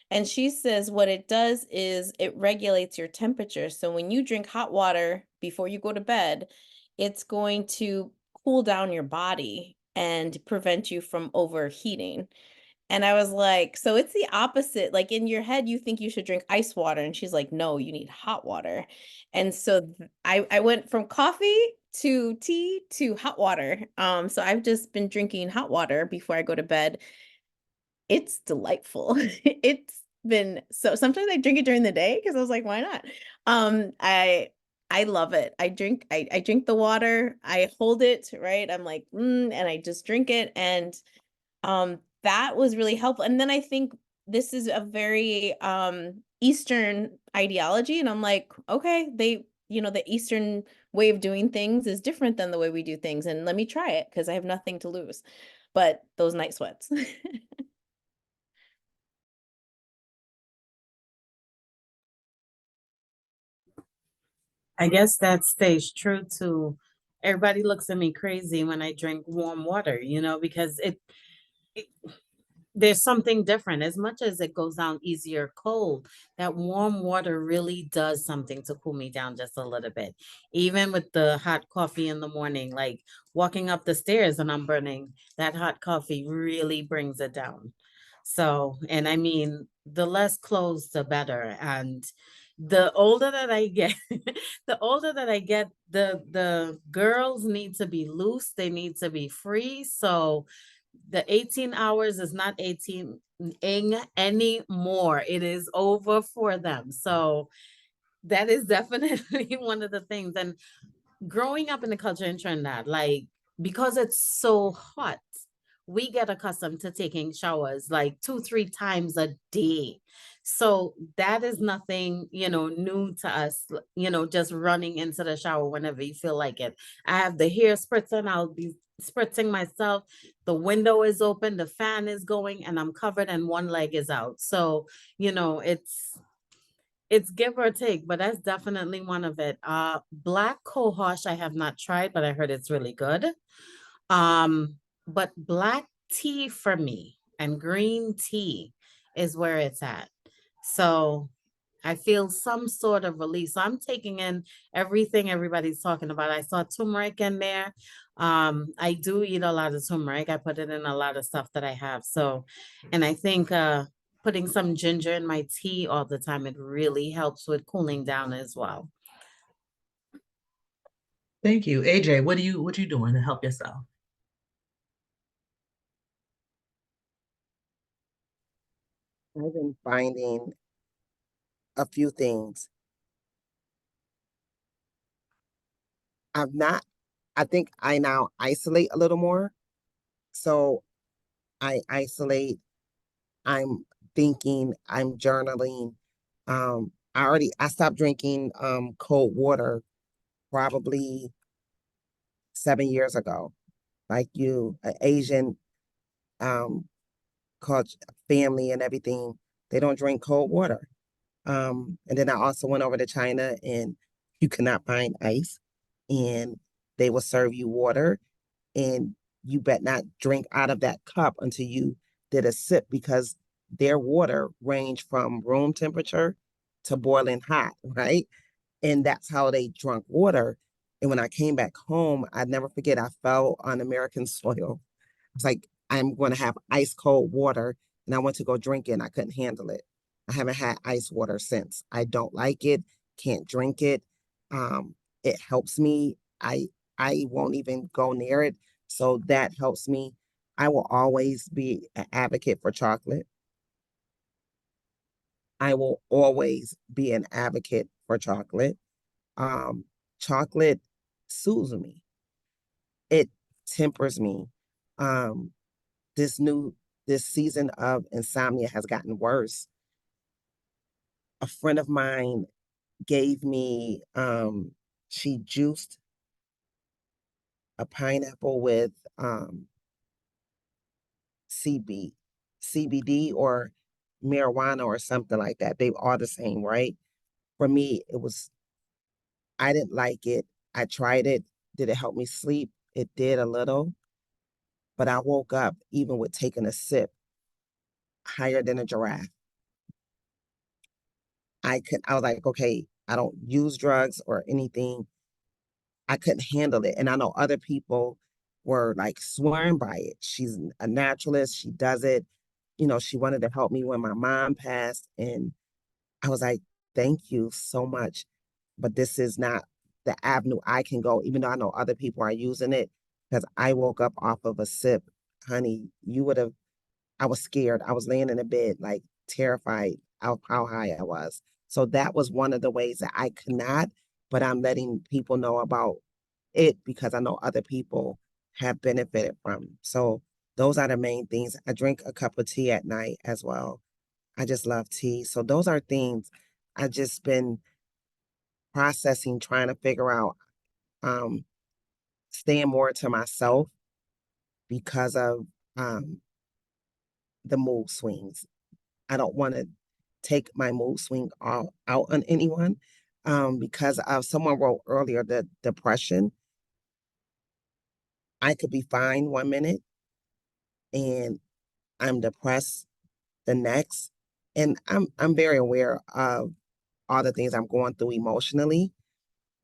And she says what it does is it regulates your temperature. So when you drink hot water before you go to bed, it's going to cool down your body and prevent you from overheating. And I was like, so it's the opposite. Like in your head, you think you should drink ice water. And she's like, no, you need hot water. And so I went from coffee to tea to hot water. So I've just been drinking hot water before I go to bed. It's delightful. It's been so sometimes I drink it during the day because I was like, why not? I love it. I drink the water, I hold it, right? I'm like, and I just drink it. And that was really helpful. And then I think this is a very Eastern ideology. And I'm like, okay, the Eastern way of doing things is different than the way we do things. And let me try it because I have nothing to lose. But those night sweats. I guess that stays true to everybody looks at me crazy when I drink warm water, because it there's something different. As much as it goes down easier cold, that warm water really does something to cool me down just a little bit. Even with the hot coffee in the morning, like walking up the stairs and I'm burning, that hot coffee really brings it down. So, and I mean, the less clothes, the better. And the older that I get, the older that I get, the girls need to be loose, they need to be free. So the 18 hours is not 18 anymore. It is over for them. So that is definitely one of the things. And growing up in the culture in Trinidad, like because it's so hot, we get accustomed to taking showers like 2, 3 times a day. So that is nothing, new to us, just running into the shower whenever you feel like it. I have the hair spritzing, I'll be spritzing myself. The window is open, the fan is going, and I'm covered and one leg is out. So, it's give or take, but that's definitely one of it. Black cohosh I have not tried, but I heard it's really good. Um, but black tea for me and green tea is where it's at. So I feel some sort of release. So I'm taking in everything everybody's talking about. I saw turmeric in there. I do eat a lot of turmeric. I put it in a lot of stuff that I have. So, and I think putting some ginger in my tea all the time, it really helps with cooling down as well. Thank you. AJ, what you doing to help yourself? I've been finding a few things. I think I now isolate a little more. So I isolate, I'm thinking, I'm journaling. I stopped drinking cold water probably 7 years ago. Like you, an Asian um culture, family and everything, they don't drink cold water. And then I also went over to China and you cannot find ice and they will serve you water and you bet not drink out of that cup until you did a sip because their water range from room temperature to boiling hot, right? And that's how they drunk water. And when I came back home, I never forget, I fell on American soil. It's like, I'm going to have ice cold water. And I went to go drink it and I couldn't handle it. I haven't had ice water since. I don't like it, can't drink it. It helps me. I won't even go near it. So that helps me. I will always be an advocate for chocolate. I will always be an advocate for chocolate. Um, Chocolate soothes me. It tempers me. Um, this new this season of insomnia has gotten worse. A friend of mine gave me she juiced a pineapple with CBD or marijuana or something like that. They are the same, right? For me, I didn't like it. I tried it. Did it help me sleep? It did a little, but I woke up even with taking a sip higher than a giraffe. I was like, okay, I don't use drugs or anything. I couldn't handle it. And I know other people were like swearing by it. She's a naturalist, she does it. she wanted to help me when my mom passed. And I was like, thank you so much. But this is not the avenue I can go, even though I know other people are using it. Because I woke up off of a sip, honey, I was scared. I was laying in a bed, like terrified of how high I was. So that was one of the ways that I could not, but I'm letting people know about it because I know other people have benefited from. So those are the main things. I drink a cup of tea at night as well. I just love tea. So those are things I've just been processing, trying to figure out, um, staying more to myself because of the mood swings. I don't want to take my mood swing out on anyone, because of someone wrote earlier that depression, I could be fine 1 minute and I'm depressed the next. And I'm very aware of all the things I'm going through emotionally,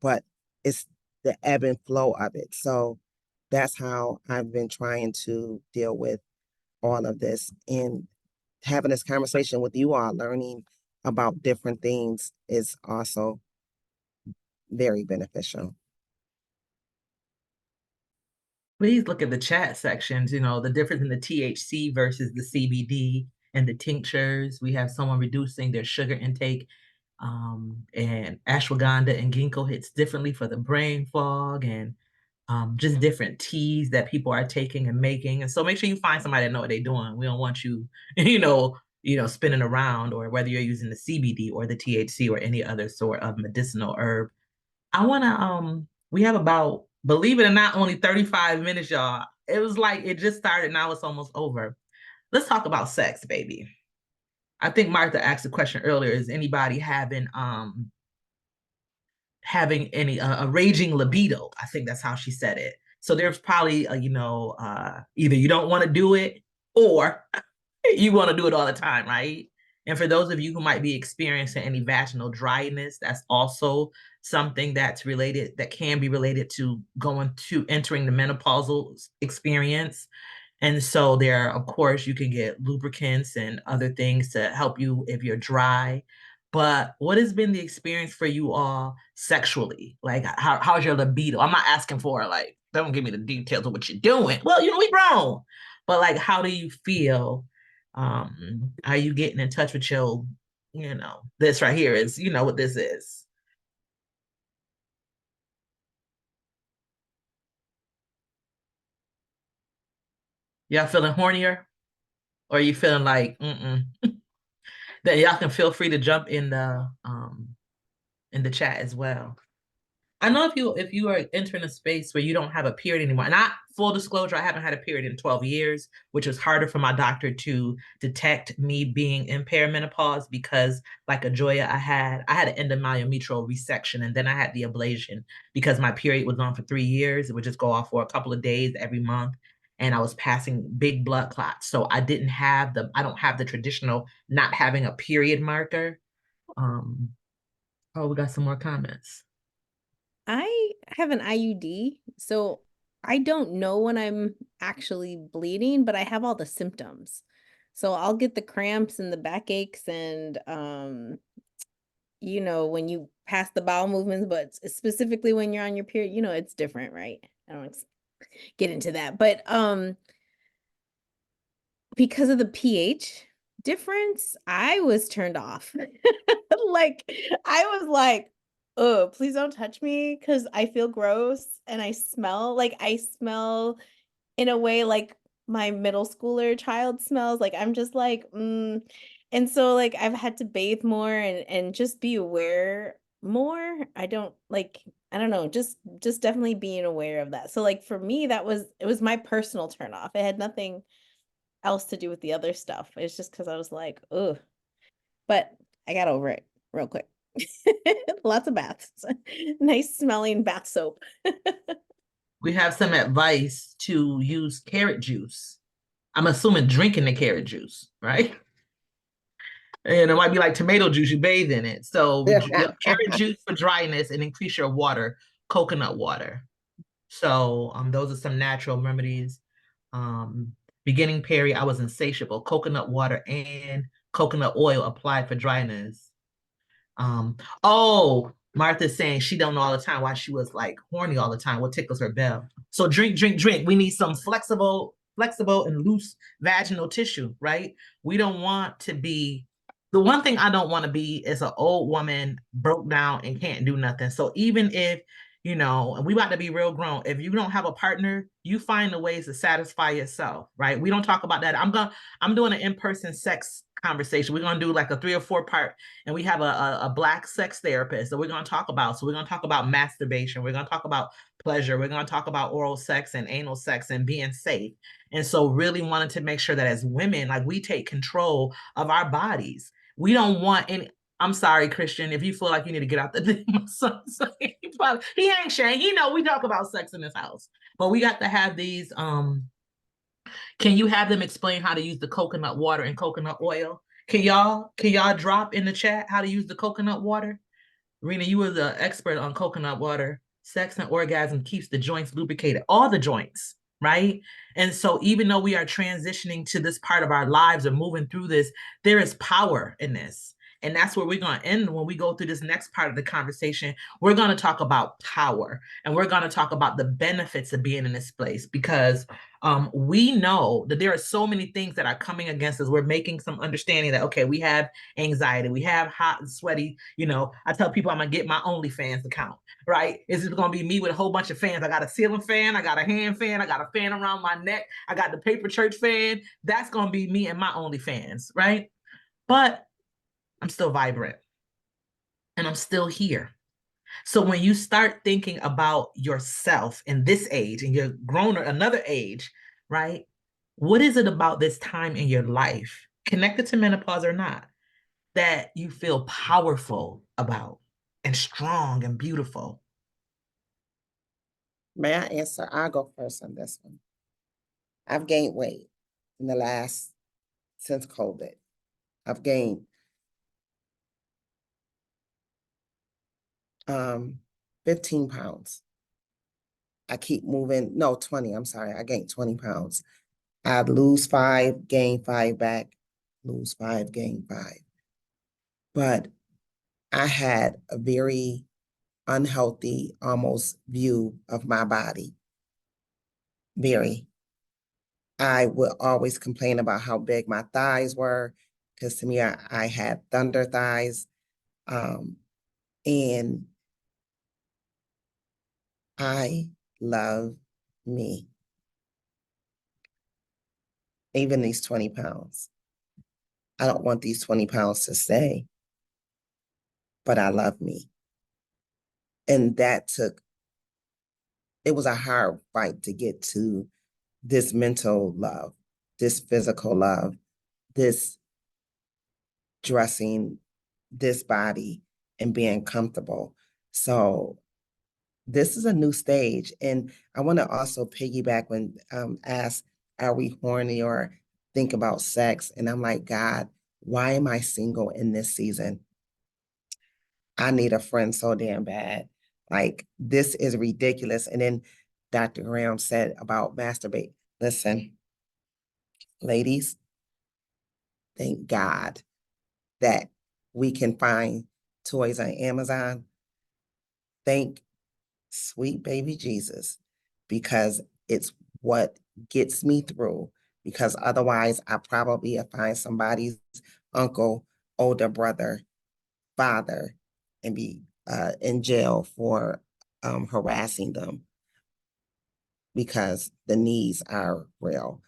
but it's the ebb and flow of it. So that's how I've been trying to deal with all of this, and having this conversation with you all, learning about different things is also very beneficial. Please look at the chat sections, the difference in the THC versus the CBD and the tinctures. We have someone reducing their sugar intake, and ashwagandha and ginkgo hits differently for the brain fog, and just different teas that people are taking and making. And so make sure you find somebody that know what they're doing. We don't want you, spinning around, or whether you're using the CBD or the THC or any other sort of medicinal herb. We have about, believe it or not, only 35 minutes, y'all. It was like it just started, now it's almost over. Let's talk about sex, baby. I think Martha asked a question earlier, is anybody having any a raging libido? I think that's how she said it. So there's probably either you don't want to do it, or you want to do it all the time, right? And for those of you who might be experiencing any vaginal dryness, that's also something that's related, that can be related to entering the menopausal experience. And so there, of course, you can get lubricants and other things to help you if you're dry. But what has been the experience for you all sexually? Like, how's your libido? I'm not asking for, like, don't give me the details of what you're doing. Well, we grown. But like, how do you feel? Are you getting in touch with your, this right here is, what this is. Y'all feeling hornier? Or are you feeling like, then y'all can feel free to jump in the chat as well. I know if you are entering a space where you don't have a period anymore, and full disclosure, I haven't had a period in 12 years, which was harder for my doctor to detect me being in perimenopause because, like Ajoua, I had an endomyometrial resection, and then I had the ablation because my period was on for 3 years. It would just go off for a couple of days every month, and I was passing big blood clots. So I don't have the traditional not having a period marker. Oh, we got some more comments. I have an IUD, so I don't know when I'm actually bleeding, but I have all the symptoms. So I'll get the cramps and the backaches and when you pass the bowel movements, but specifically when you're on your period, it's different, right? I don't get into that, but because of the pH difference, I was turned off. Like, I was like, oh, please don't touch me because I feel gross and I smell in a way like my middle schooler child smells. Like, I'm just like, And so like I've had to bathe more and just be aware more. I don't know, just definitely being aware of that. So like for me, it was my personal turn off. It had nothing else to do with the other stuff. It's just because I was like, ugh. But I got over it real quick. Lots of baths. Nice smelling bath soap. We have some advice to use carrot juice. I'm assuming drinking the carrot juice, right? And it might be like tomato juice, you bathe in it. So carrot juice for dryness, and increase your water, coconut water. So those are some natural remedies. Beginning Peri, I was insatiable. Coconut water and coconut oil applied for dryness. Oh, Martha's saying she don't know all the time why she was like horny all the time. What tickles her bell? So drink, drink, drink. We need some flexible and loose vaginal tissue, right? We don't want to be the one thing I don't want to be is an old woman broke down and can't do nothing. So even if and we about to be real grown. If you don't have a partner, you find the ways to satisfy yourself, right? We don't talk about that. I'm doing an in-person sex conversation. We're gonna do like a 3 or 4 part, and we have a Black sex therapist that we're gonna talk about. So we're gonna talk about masturbation. We're gonna talk about pleasure. We're gonna talk about oral sex and anal sex and being safe. And so really wanted to make sure that as women, like we take control of our bodies. We don't want any. I'm sorry, Christian, if you feel like you need to get out the thing, my son, he ain't sharing. He know we talk about sex in this house, but we got to have these. Can you have them explain how to use the coconut water and coconut oil? Can y'all drop in the chat how to use the coconut water? Rena, you were the expert on coconut water. Sex and orgasm keeps the joints lubricated, all the joints, right? And so even though we are transitioning to this part of our lives or moving through this, there is power in this. And that's where we're going to end when we go through this next part of the conversation. We're going to talk about power and we're going to talk about the benefits of being in this place because we know that there are so many things that are coming against us. We're making some understanding that, okay, we have anxiety, we have hot and sweaty, I tell people I'm going to get my OnlyFans account, right? It's just going to be me with a whole bunch of fans. I got a ceiling fan, I got a hand fan, I got a fan around my neck, I got the paper church fan. That's going to be me and my OnlyFans, right? But I'm still vibrant and I'm still here. So when you start thinking about yourself in this age and you're grown or another age, right? What is it about this time in your life, connected to menopause or not, that you feel powerful about and strong and beautiful? May I answer? I'll go first on this one. I've gained weight in the last, since COVID. I've gained 15 pounds. I keep moving, no, 20, I'm sorry. I gained 20 pounds. I'd lose 5, gain 5 back, lose 5, gain 5. But I had a very unhealthy, almost view of my body. Very. I would always complain about how big my thighs were, because to me, I had thunder thighs. And I love me. Even these 20 pounds. I don't want these 20 pounds to stay, but I love me. And it was a hard fight to get to this mental love, this physical love, this dressing, this body, and being comfortable. So this is a new stage. And I want to also piggyback when asked, are we horny or think about sex? And I'm like, God, why am I single in this season? I need a friend so damn bad. Like, this is ridiculous. And then Dr. Graham said about masturbate. Listen, ladies, thank God that we can find toys on Amazon. Thank sweet baby Jesus, because it's what gets me through. Because otherwise, I probably find somebody's uncle, older brother, father, and be in jail for harassing them, because the needs are real.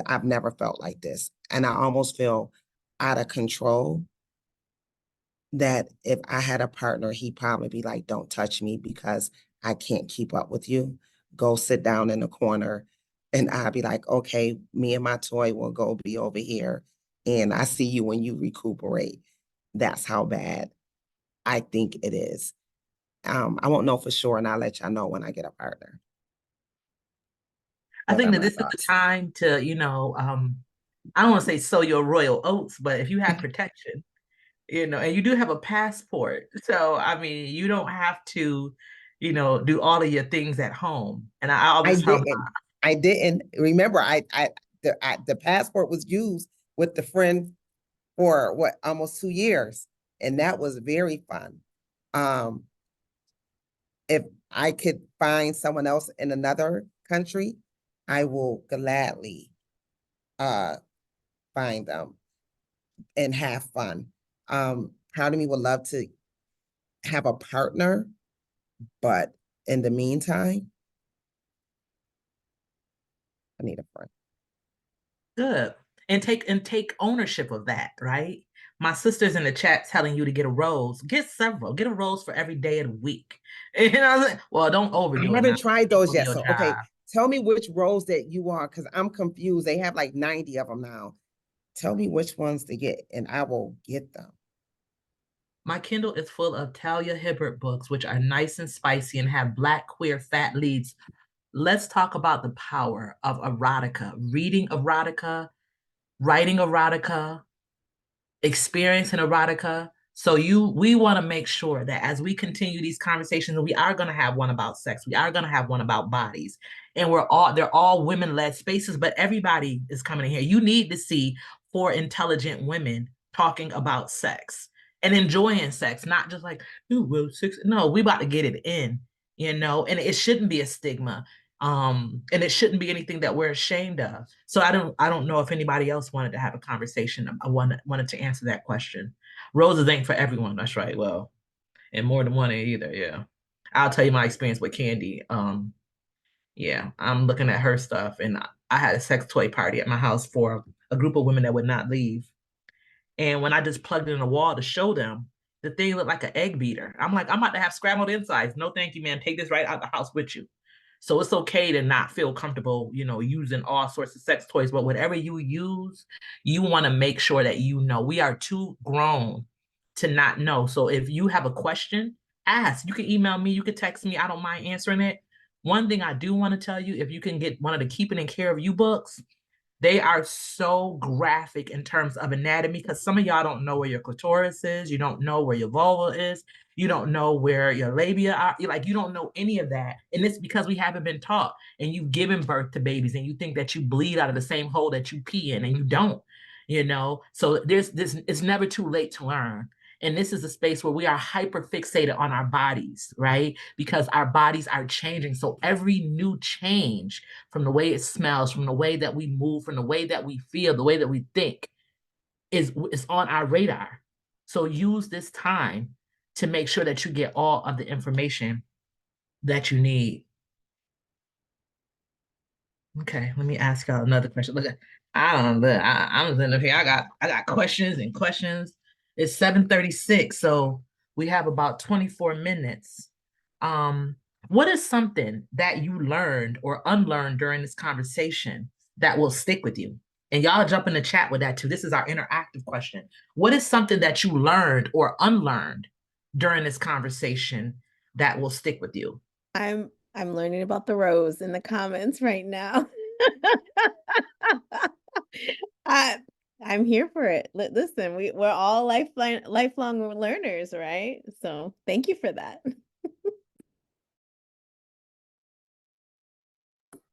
I've never felt like this. And I almost feel out of control, that if I had a partner, he'd probably be like, don't touch me because I can't keep up with you. Go sit down in the corner. And I'd be like, okay, me and my toy will go be over here. And I see you when you recuperate. That's how bad I think it is. I won't know for sure, and I'll let y'all know when I get a partner. I Those think are that my this is the thoughts. time to, I don't want to say sow your royal oats, but if you have protection, and you do have a passport. So, I mean, you don't have to, do all of your things at home. And I I always tell didn't. I didn't remember. I the passport was used with the friend for what, almost 2 years. And that was very fun. If I could find someone else in another country, I will gladly find them and have fun. Part of me would love to have a partner, but in the meantime, I need a friend. Good. And take ownership of that, right? My sister's in the chat telling you to get a rose. Get several. Get a rose for every day of the week. You know, well, don't I overdo it haven't now. tried those Go to yet. your So, job. okay, tell me which roles that you are, because I'm confused. They have like 90 of them now. Tell me which ones to get, and I will get them. My Kindle is full of Talia Hibbert books, which are nice and spicy and have Black queer fat leads. Let's talk about the power of erotica, reading erotica, writing erotica, experiencing erotica. So we want to make sure that as we continue these conversations, we are going to have one about sex, we are going to have one about bodies, and they're all women-led spaces, but everybody is coming in here. You need to see 4 intelligent women talking about sex and enjoying sex, not just like, ooh, well, sex. No, we about to get it in, and it shouldn't be a stigma. And it shouldn't be anything that we're ashamed of. So I don't know if anybody else wanted to have a conversation. I wanted to answer that question. Roses ain't for everyone. That's right. Well, and more than one ain't either. Yeah. I'll tell you my experience with Candy. Yeah, I'm looking at her stuff, and I had a sex toy party at my house for a group of women that would not leave. And when I just plugged it in the wall to show them, the thing looked like an egg beater. I'm like, I'm about to have scrambled insides. No, thank you, man. Take this right out the house with you. So it's okay to not feel comfortable, using all sorts of sex toys, but whatever you use, you want to make sure that we are too grown to not know. So if you have a question, ask. You can email me, you can text me. I don't mind answering it. One thing I do want to tell you, if you can get one of the Keeping in Care of You books, they are so graphic in terms of anatomy, because some of y'all don't know where your clitoris is, you don't know where your vulva is, you don't know where your labia are. You don't know any of that. And it's because we haven't been taught. And you've given birth to babies and you think that you bleed out of the same hole that you pee in, and you don't. So there's this, it's never too late to learn. And this is a space where we are hyper fixated on our bodies, right? Because our bodies are changing. So every new change, from the way it smells, from the way that we move, from the way that we feel, the way that we think, is on our radar. So use this time to make sure that you get all of the information that you need. Okay, let me ask y'all another question. Look, I don't know. I'm in here. I got questions and questions. It's 7:36, so we have about 24 minutes. Um, what is something that you learned or unlearned during this conversation that will stick with you? And y'all jump in the chat with that too. This is our interactive question. What is something that you learned or unlearned during this conversation that will stick with you? I'm learning about the rose in the comments right now. I'm here for it. Listen, we're all lifelong learners, right? So thank you for that.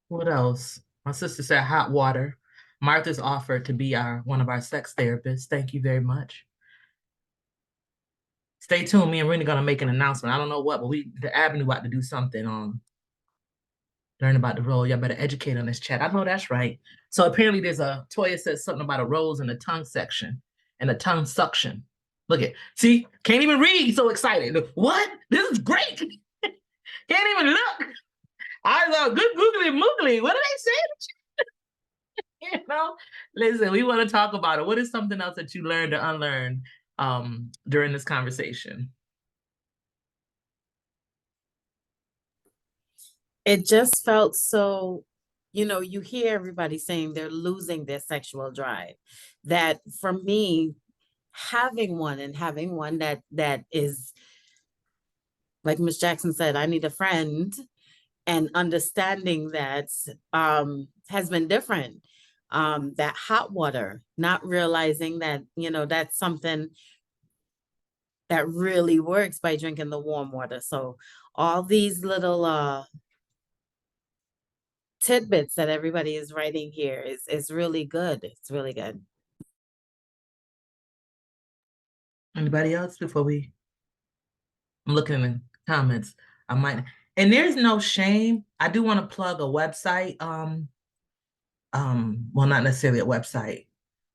What else? My sister said hot water. Martha's offered to be one of our sex therapists. Thank you very much. Stay tuned. Me and Rena gonna make an announcement. I don't know what, but the Avenue about to do something on learn about the role. Y'all better educate on this chat. I know that's right. So apparently there's Toya said something about a rose in the tongue section and a tongue suction. Look at, see, can't even read. So excited. Look, what? This is great. Can't even look. I was good googly moogly. What do they say? Listen, we want to talk about it. What is something else that you learned or unlearned during this conversation? It just felt so, you hear everybody saying they're losing their sexual drive. That for me, having one that is, like Miss Jackson said, I need a friend, and understanding that has been different. That hot water, not realizing that, that's something that really works by drinking the warm water. So all these little tidbits that everybody is writing here is really good. It's really good. Anybody else before I'm looking in the comments. I might, and there's no shame. I do want to plug a website. Well, not necessarily a website,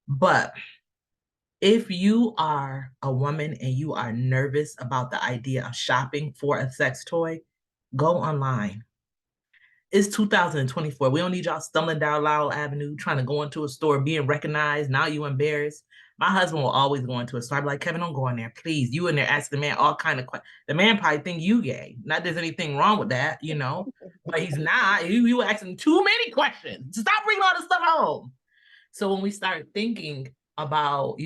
but if you are a woman and you are nervous about the idea of shopping for a sex toy, go online. It's 2024. We don't need y'all stumbling down Lowell Avenue trying to go into a store, being recognized. Now you embarrassed. My husband will always go into a store. I'd be like, Kevin, don't go in there, please. You in there asking the man all kind of questions. The man probably think you gay. Not there's anything wrong with that, but he's not. You asking too many questions. Stop bringing all this stuff home. So when we start thinking about,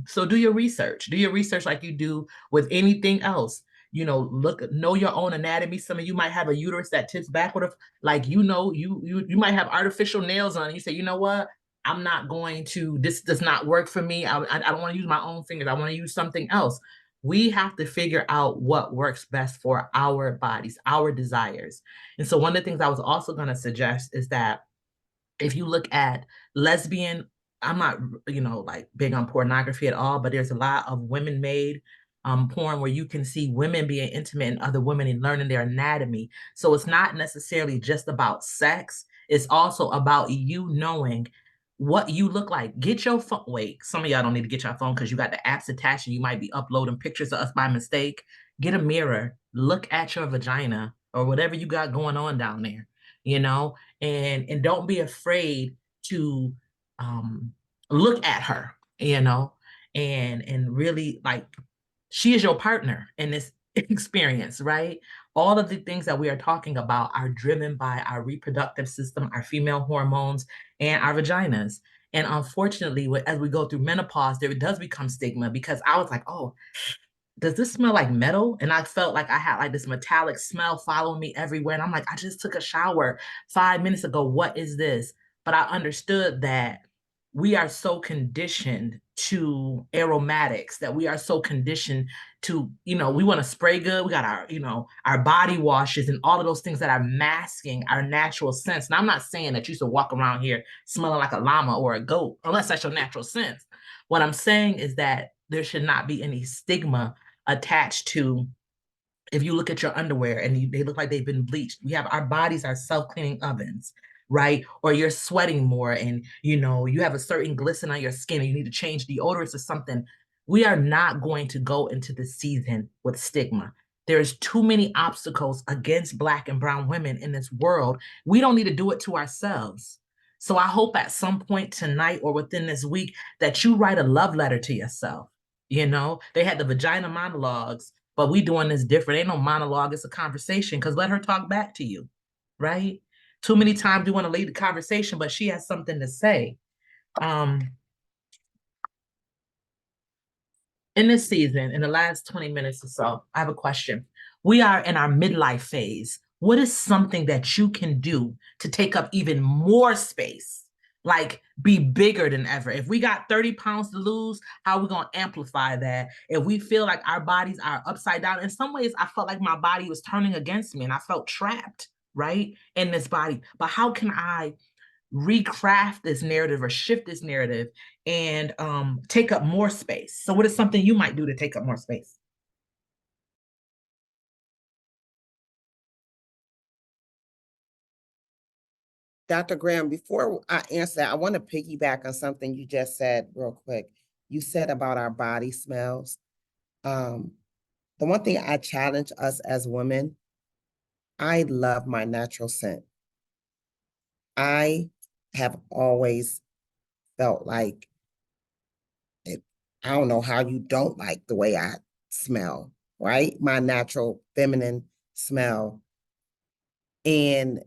so do your research. Do your research like you do with anything else. Know your own anatomy. Some of you might have a uterus that tips backward. Like, you might have artificial nails on. And you say, you know what? I'm not going to, this does not work for me. I don't want to use my own fingers. I want to use something else. We have to figure out what works best for our bodies, our desires. And so one of the things I was also going to suggest is that if you look at lesbian, I'm not, like big on pornography at all, but there's a lot of women-made porn where you can see women being intimate and other women and learning their anatomy. So it's not necessarily just about sex. It's also about you knowing what you look like. Get your phone. Wait, some of y'all don't need to get your phone because you got the apps attached and you might be uploading pictures of us by mistake. Get a mirror, look at your vagina or whatever you got going on down there, and don't be afraid to look at her, and really, like, she is your partner in this experience, right? All of the things that we are talking about are driven by our reproductive system, our female hormones, and our vaginas. And unfortunately, as we go through menopause, there does become stigma, because I was like, oh, does this smell like metal? And I felt like I had like this metallic smell following me everywhere. And I'm like, I just took a shower 5 minutes ago. What is this? But I understood that we are so conditioned to aromatics, that we are so conditioned to, we want to spray good. We got our body washes and all of those things that are masking our natural sense. And I'm not saying that you should walk around here smelling like a llama or a goat, unless that's your natural sense. What I'm saying is that there should not be any stigma attached to, if you look at your underwear and they look like they've been bleached. Our bodies are self-cleaning ovens, right? Or you're sweating more and you have a certain glisten on your skin and you need to change deodorants or something. We are not going to go into the season with stigma. There's too many obstacles against Black and brown women in this world. We don't need to do it to ourselves. So I hope at some point tonight or within this week that you write a love letter to yourself. They had the vagina monologues, but we doing this different. Ain't no monologue, it's a conversation, because let her talk back to you, right? Too many times we want to lead the conversation, but she has something to say. In this season, in the last 20 minutes or so, I have a question. We are in our midlife phase. What is something that you can do to take up even more space? Like, be bigger than ever. If we got 30 pounds to lose, how are we going to amplify that? If we feel like our bodies are upside down, in some ways, I felt like my body was turning against me and I felt trapped, right, in this body. But how can I recraft this narrative or shift this narrative and take up more space? So what is something you might do to take up more space? Dr. Graham, before I answer that, I want to piggyback on something you just said real quick. You said about our body smells. The one thing I challenge us as women, I love my natural scent. I have always felt like I don't know how you don't like the way I smell, right? My natural feminine smell. And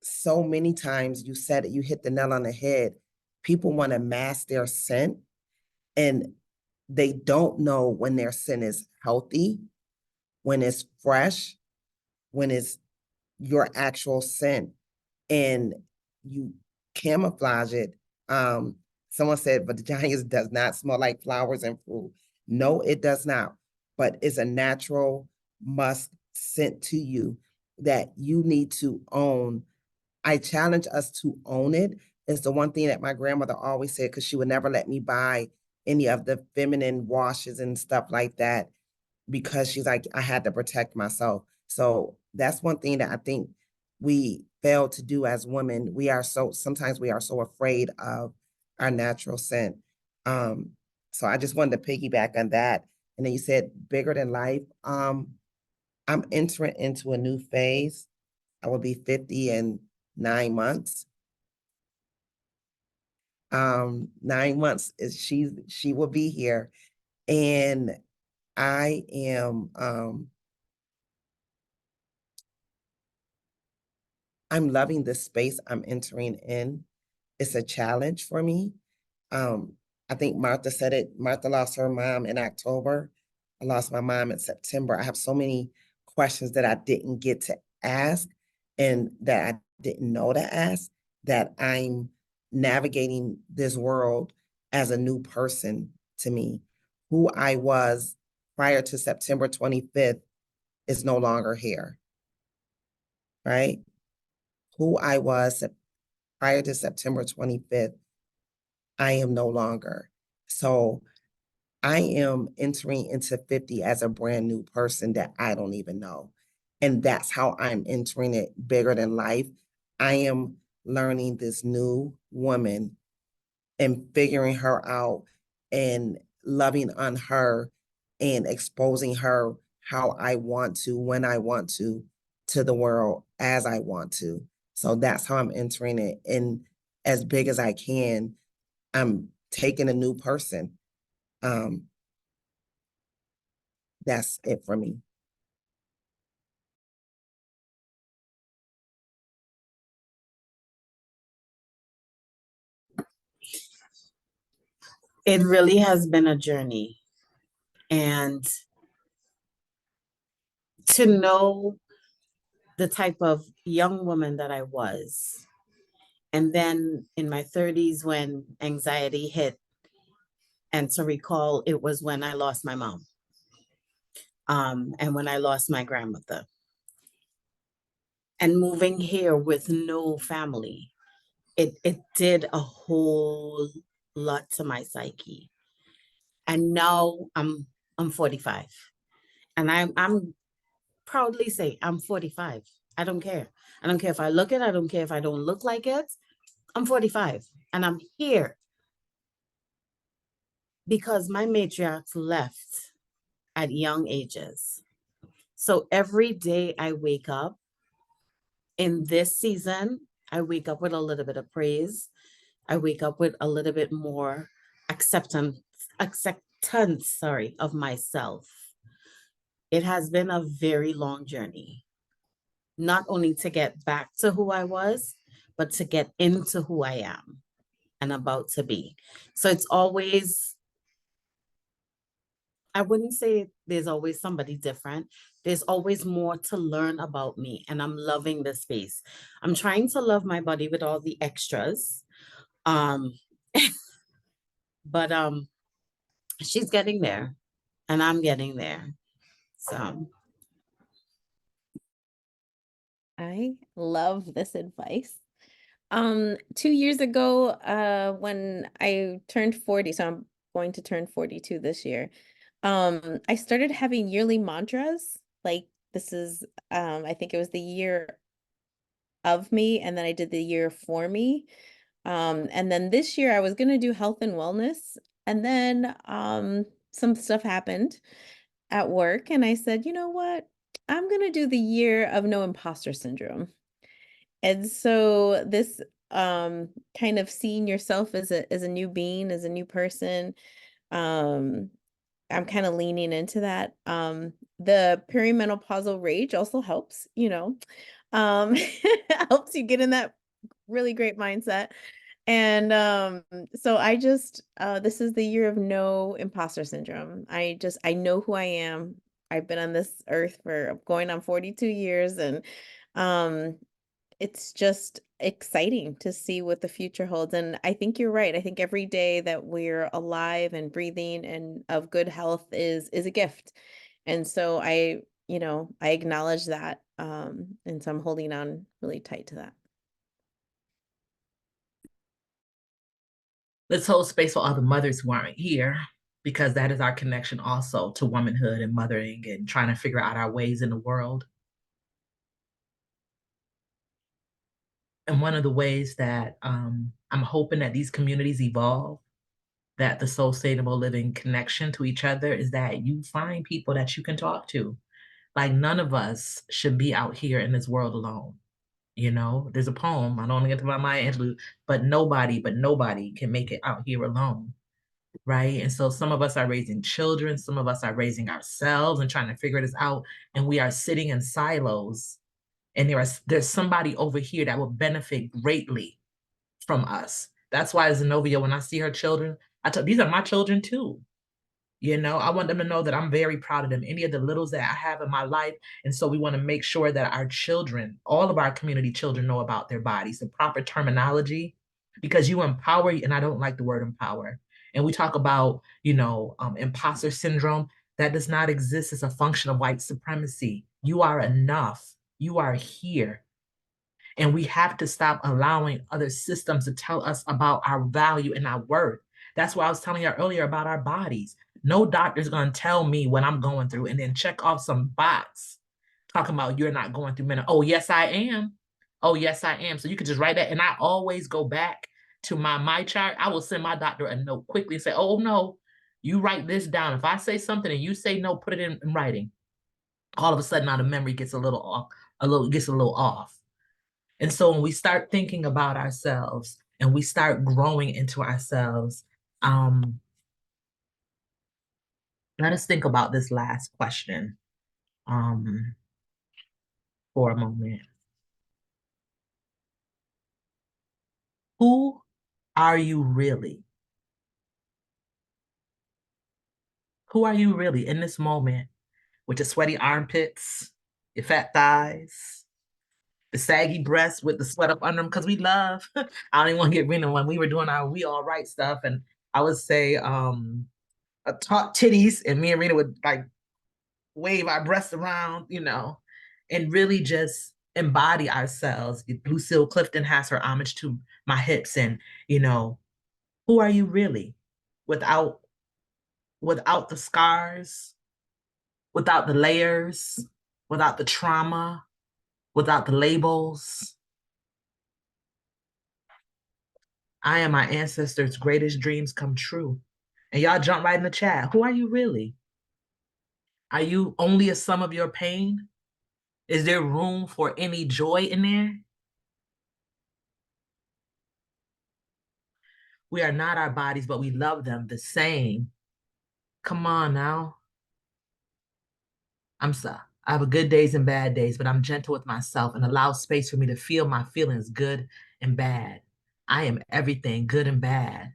so many times you said it, you hit the nail on the head. People want to mask their scent and they don't know when their scent is healthy, when it's fresh, when it's your actual scent, and you camouflage it. Someone said, but the giants does not smell like flowers and fruit. No, it does not, but it's a natural musk scent to you. that you need to own. I challenge us to own it. It's the one thing that my grandmother always said, because she would never let me buy any of the feminine washes and stuff like that, because she's like, I had to protect myself. So that's one thing that I think we fail to do as women. Sometimes we are so afraid of our natural scent. So I just wanted to piggyback on that. And then you said bigger than life. I'm entering into a new phase. I will be 50 in 9 months. 9 months is she will be here. And I am I'm loving the space I'm entering in. It's a challenge for me. Um, I think Martha said it. Martha lost her mom in October. I lost my mom in September. I have so many questions that I didn't get to ask and that I didn't know to ask, that I'm navigating this world as a new person to me. Who I was prior to September 25th is no longer here, right? Who I was prior to September 25th, I am no longer. So I am entering into 50 as a brand new person that I don't even know. And that's how I'm entering it bigger than life. I am learning this new woman and figuring her out and loving on her and exposing her how I want to, when I want to the world as I want to. So that's how I'm entering it. And as big as I can, I'm taking a new person. That's it for me. It really has been a journey. And to know the type of young woman that I was, and then in my 30s when anxiety hit, and to recall it was when I lost my mom, and when I lost my grandmother, and moving here with no family, it did a whole lot to my psyche. And now I'm 45, and I'm proudly say I'm 45. I don't care. I don't care if I look it. I don't care if I don't look like it. I'm 45, and I'm here because my matriarchs left at young ages. So every day I wake up in this season, I wake up with a little bit of praise. I wake up with a little bit more acceptance, sorry, of myself. It has been a very long journey, not only to get back to who I was, but to get into who I am and about to be. So it's always, I wouldn't say there's always somebody different. There's always more to learn about me, and I'm loving the space. I'm trying to love my body with all the extras. Um, but she's getting there and I'm getting there. So I love this advice. 2 years ago, when I turned 40, so I'm going to turn 42 this year. I started having yearly mantras. Like this is, I think it was the year of me, and then I did the year for me. And then this year I was gonna do health and wellness, and then some stuff happened at work, and I said, you know what? I'm gonna do the year of no imposter syndrome. And so this kind of seeing yourself as a new being, as a new person, um I'm kind of leaning into that. The perimenopausal rage also helps, um helps you get in that really great mindset. And so I just this is the year of no imposter syndrome. I know who I am. I've been on this earth for going on 42 years, and um it's just exciting to see what the future holds. And I think you're right. I think every day that we're alive and breathing and of good health is a gift. And so I acknowledge that. And so I'm holding on really tight to that. Let's hold space for all the mothers who aren't here, because that is our connection also to womanhood and mothering and trying to figure out our ways in the world. And one of the ways that I'm hoping that these communities evolve, that the Soulstainable living connection to each other, is that you find people that you can talk to. Like, none of us should be out here in this world alone. You know, there's a poem, I don't want to get to my Maya Angelou, but nobody can make it out here alone. Right. And so some of us are raising children, some of us are raising ourselves and trying to figure this out. And we are sitting in silos. And there's somebody over here that will benefit greatly from us. That's why Zenovia, when I see her children, these are my children too. You know, I want them to know that I'm very proud of them, any of the littles that I have in my life. And so we want to make sure that our children, all of our community children, know about their bodies, the proper terminology, because you empower, and I don't like the word empower. And we talk about, imposter syndrome. That does not exist as a function of white supremacy. You are enough. You are here. And we have to stop allowing other systems to tell us about our value and our worth. That's why I was telling you earlier about our bodies. No doctor's going to tell me what I'm going through and then check off some box talking about you're not going through menopause. Oh, yes, I am. Oh, yes, I am. So you could just write that. And I always go back to my chart. I will send my doctor a note quickly and say, oh, no, you write this down. If I say something and you say no, put it in writing. All of a sudden, now the memory gets a little off. And so when we start thinking about ourselves and we start growing into ourselves, let us think about this last question for a moment. Who are you really? Who are you really in this moment, with your sweaty armpits, your fat thighs, the saggy breasts with the sweat up under them? Because we love, I don't even want to get rid of when we were doing our We All Right stuff. And I would say taut titties, and me and Rena would like wave our breasts around, and really just embody ourselves. Lucille Clifton has her homage to my hips, and who are you really without the scars, without the layers, without the trauma, without the labels? I am my ancestors' greatest dreams come true. And y'all jump right in the chat. Who are you really? Are you only a sum of your pain? Is there room for any joy in there? We are not our bodies, but we love them the same. Come on now. I'm sorry. I have a good days and bad days, but I'm gentle with myself and allow space for me to feel my feelings, good and bad. I am everything, good and bad.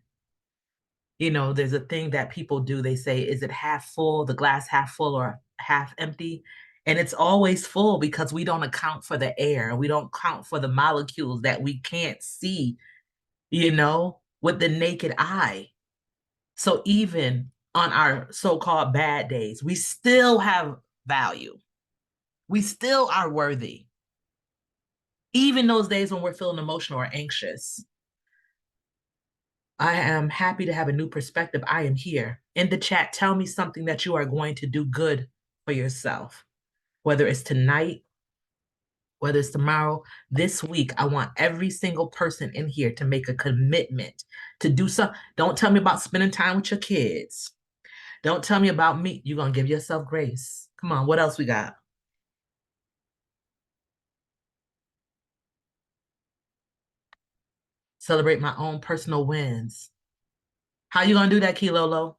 There's a thing that people do. They say, is it half full, the glass half full or half empty? And it's always full, because we don't account for the air. We don't account for the molecules that we can't see, with the naked eye. So even on our so-called bad days, we still have value. We still are worthy. Even those days when we're feeling emotional or anxious. I am happy to have a new perspective. I am here. In the chat, tell me something that you are going to do good for yourself. Whether it's tonight, whether it's tomorrow, this week, I want every single person in here to make a commitment to do something. Don't tell me about spending time with your kids. Don't tell me about me. You're going to give yourself grace. Come on, what else we got? Celebrate my own personal wins. How you going to do that, Kilolo?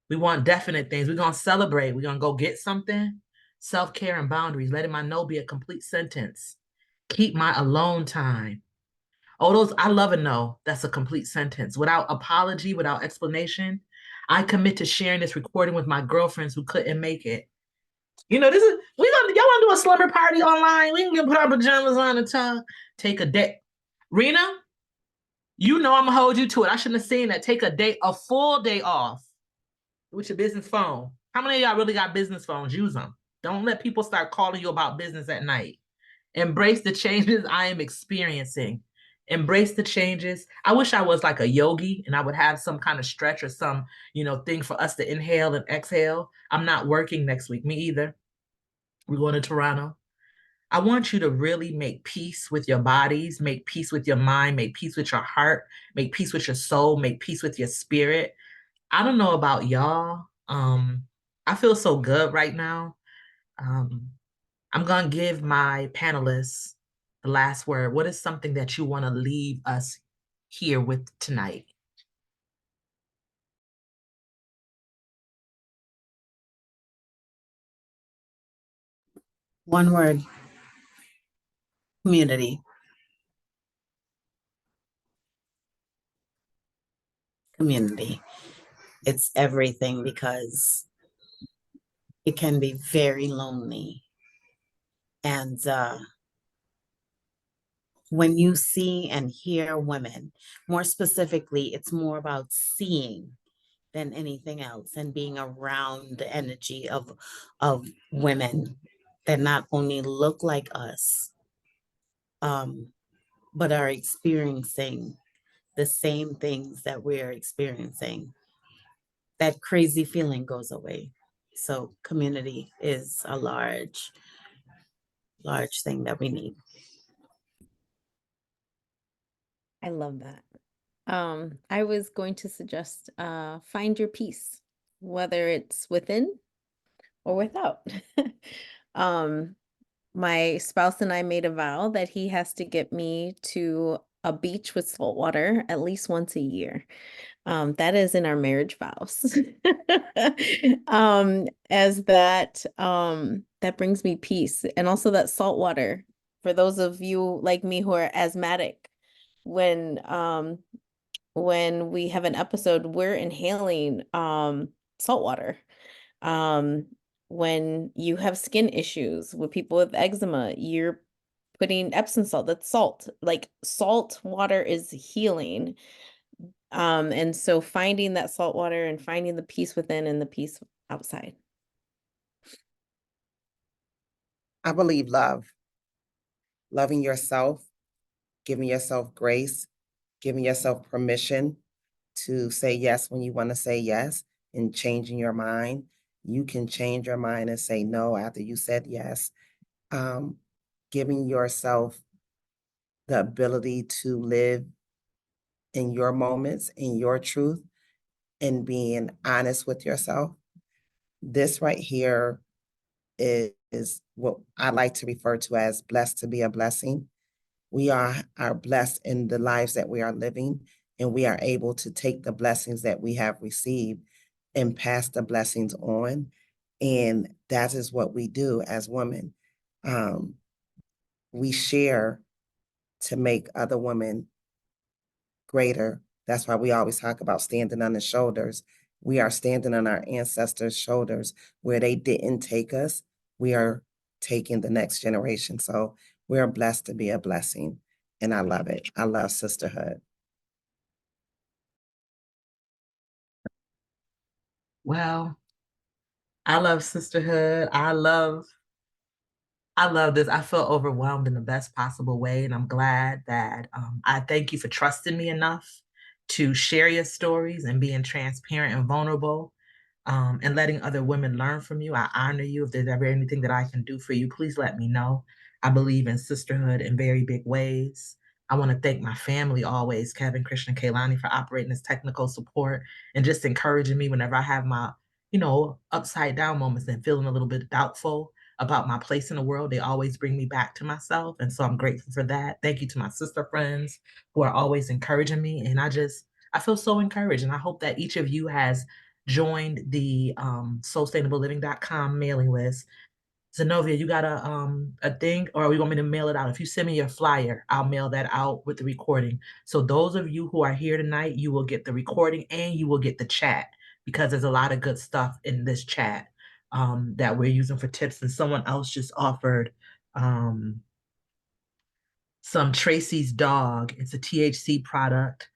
We want definite things. We're going to celebrate. We're going to go get something. Self-care and boundaries. Letting my no be a complete sentence. Keep my alone time. Oh, those, I love a no. That's a complete sentence. Without apology, without explanation. I commit to sharing this recording with my girlfriends who couldn't make it. Y'all want to do a slumber party online? We can put our pajamas on and take a day. Rena, I'm gonna hold you to it. I shouldn't have seen that. Take a full day off with your business phone. How many of y'all really got business phones? Use them. Don't let people start calling you about business at night. Embrace the changes I am experiencing. Embrace the changes. I wish I was like a yogi and I would have some kind of stretch or some, thing for us to inhale and exhale. I'm not working next week. Me either. We're going to Toronto. I want you to really make peace with your bodies, make peace with your mind, make peace with your heart, make peace with your soul, make peace with your spirit. I don't know about y'all. I feel so good right now. Um, I'm going to give my panelists the last word. What is something that you want to leave us here with tonight? One word: community. Community. It's everything, because it can be very lonely. And when you see and hear women, more specifically, it's more about seeing than anything else, and being around the energy of women that not only look like us, but are experiencing the same things that we're experiencing. That crazy feeling goes away. So community is a large thing that we need. I love that. I was going to suggest find your peace, whether it's within or without. My spouse and I made a vow that he has to get me to a beach with salt water at least once a year. That is in our marriage vows. As that brings me peace. And also that salt water, for those of you like me who are asthmatic, when we have an episode, we're inhaling salt water. When you have skin issues with people with eczema, you're putting Epsom salt. That's salt. Like salt water is healing. And so finding that salt water and finding the peace within and the peace outside. I believe love, loving yourself, giving yourself grace, giving yourself permission to say yes when you want to say yes, and changing your mind. You can change your mind and say no after you said yes. Giving yourself the ability to live in your moments, in your truth, and being honest with yourself. This right here is what I like to refer to as blessed to be a blessing. We are blessed in the lives that we are living, and we are able to take the blessings that we have received and pass the blessings on. And that is what we do as women. We share to make other women greater. That's why we always talk about standing on the shoulders. We are standing on our ancestors' shoulders where they didn't take us. We are taking the next generation. So we are blessed to be a blessing. And I love it. I love sisterhood. Well, I love sisterhood. I love this. I feel overwhelmed in the best possible way. And I'm glad that I thank you for trusting me enough to share your stories and being transparent and vulnerable, and letting other women learn from you. I honor you. If there's ever anything that I can do for you, please let me know. I believe in sisterhood in very big ways. I want to thank my family always, Kevin, Christian, Kaylani, for operating as technical support and just encouraging me whenever I have my, upside down moments and feeling a little bit doubtful about my place in the world. They always bring me back to myself. And so I'm grateful for that. Thank you to my sister friends who are always encouraging me. And I feel so encouraged. And I hope that each of you has joined the soulstainableliving.com mailing list. Zenovia, you got a thing, or you want me to mail it out? If you send me your flyer, I'll mail that out with the recording. So those of you who are here tonight, you will get the recording and you will get the chat, because there's a lot of good stuff in this chat that we're using for tips. And someone else just offered some Tracy's Dog. It's a THC product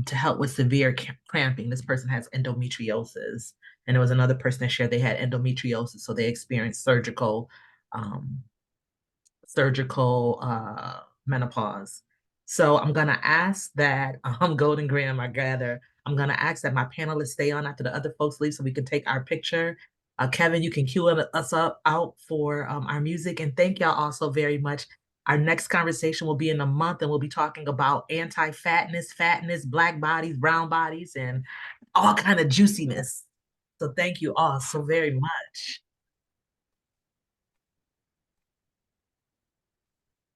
to help with severe cramping. This person has endometriosis. And there was another person that shared they had endometriosis, so they experienced um, surgical menopause. So I'm gonna ask that Golden Graham, I gather, I'm gonna ask that my panelists stay on after the other folks leave so we can take our picture. Kevin, you can cue us up out for our music. And thank y'all all so very much. Our next conversation will be in a month, and we'll be talking about anti-fatness, fatness, Black bodies, brown bodies, and all kind of juiciness. So thank you all so very much.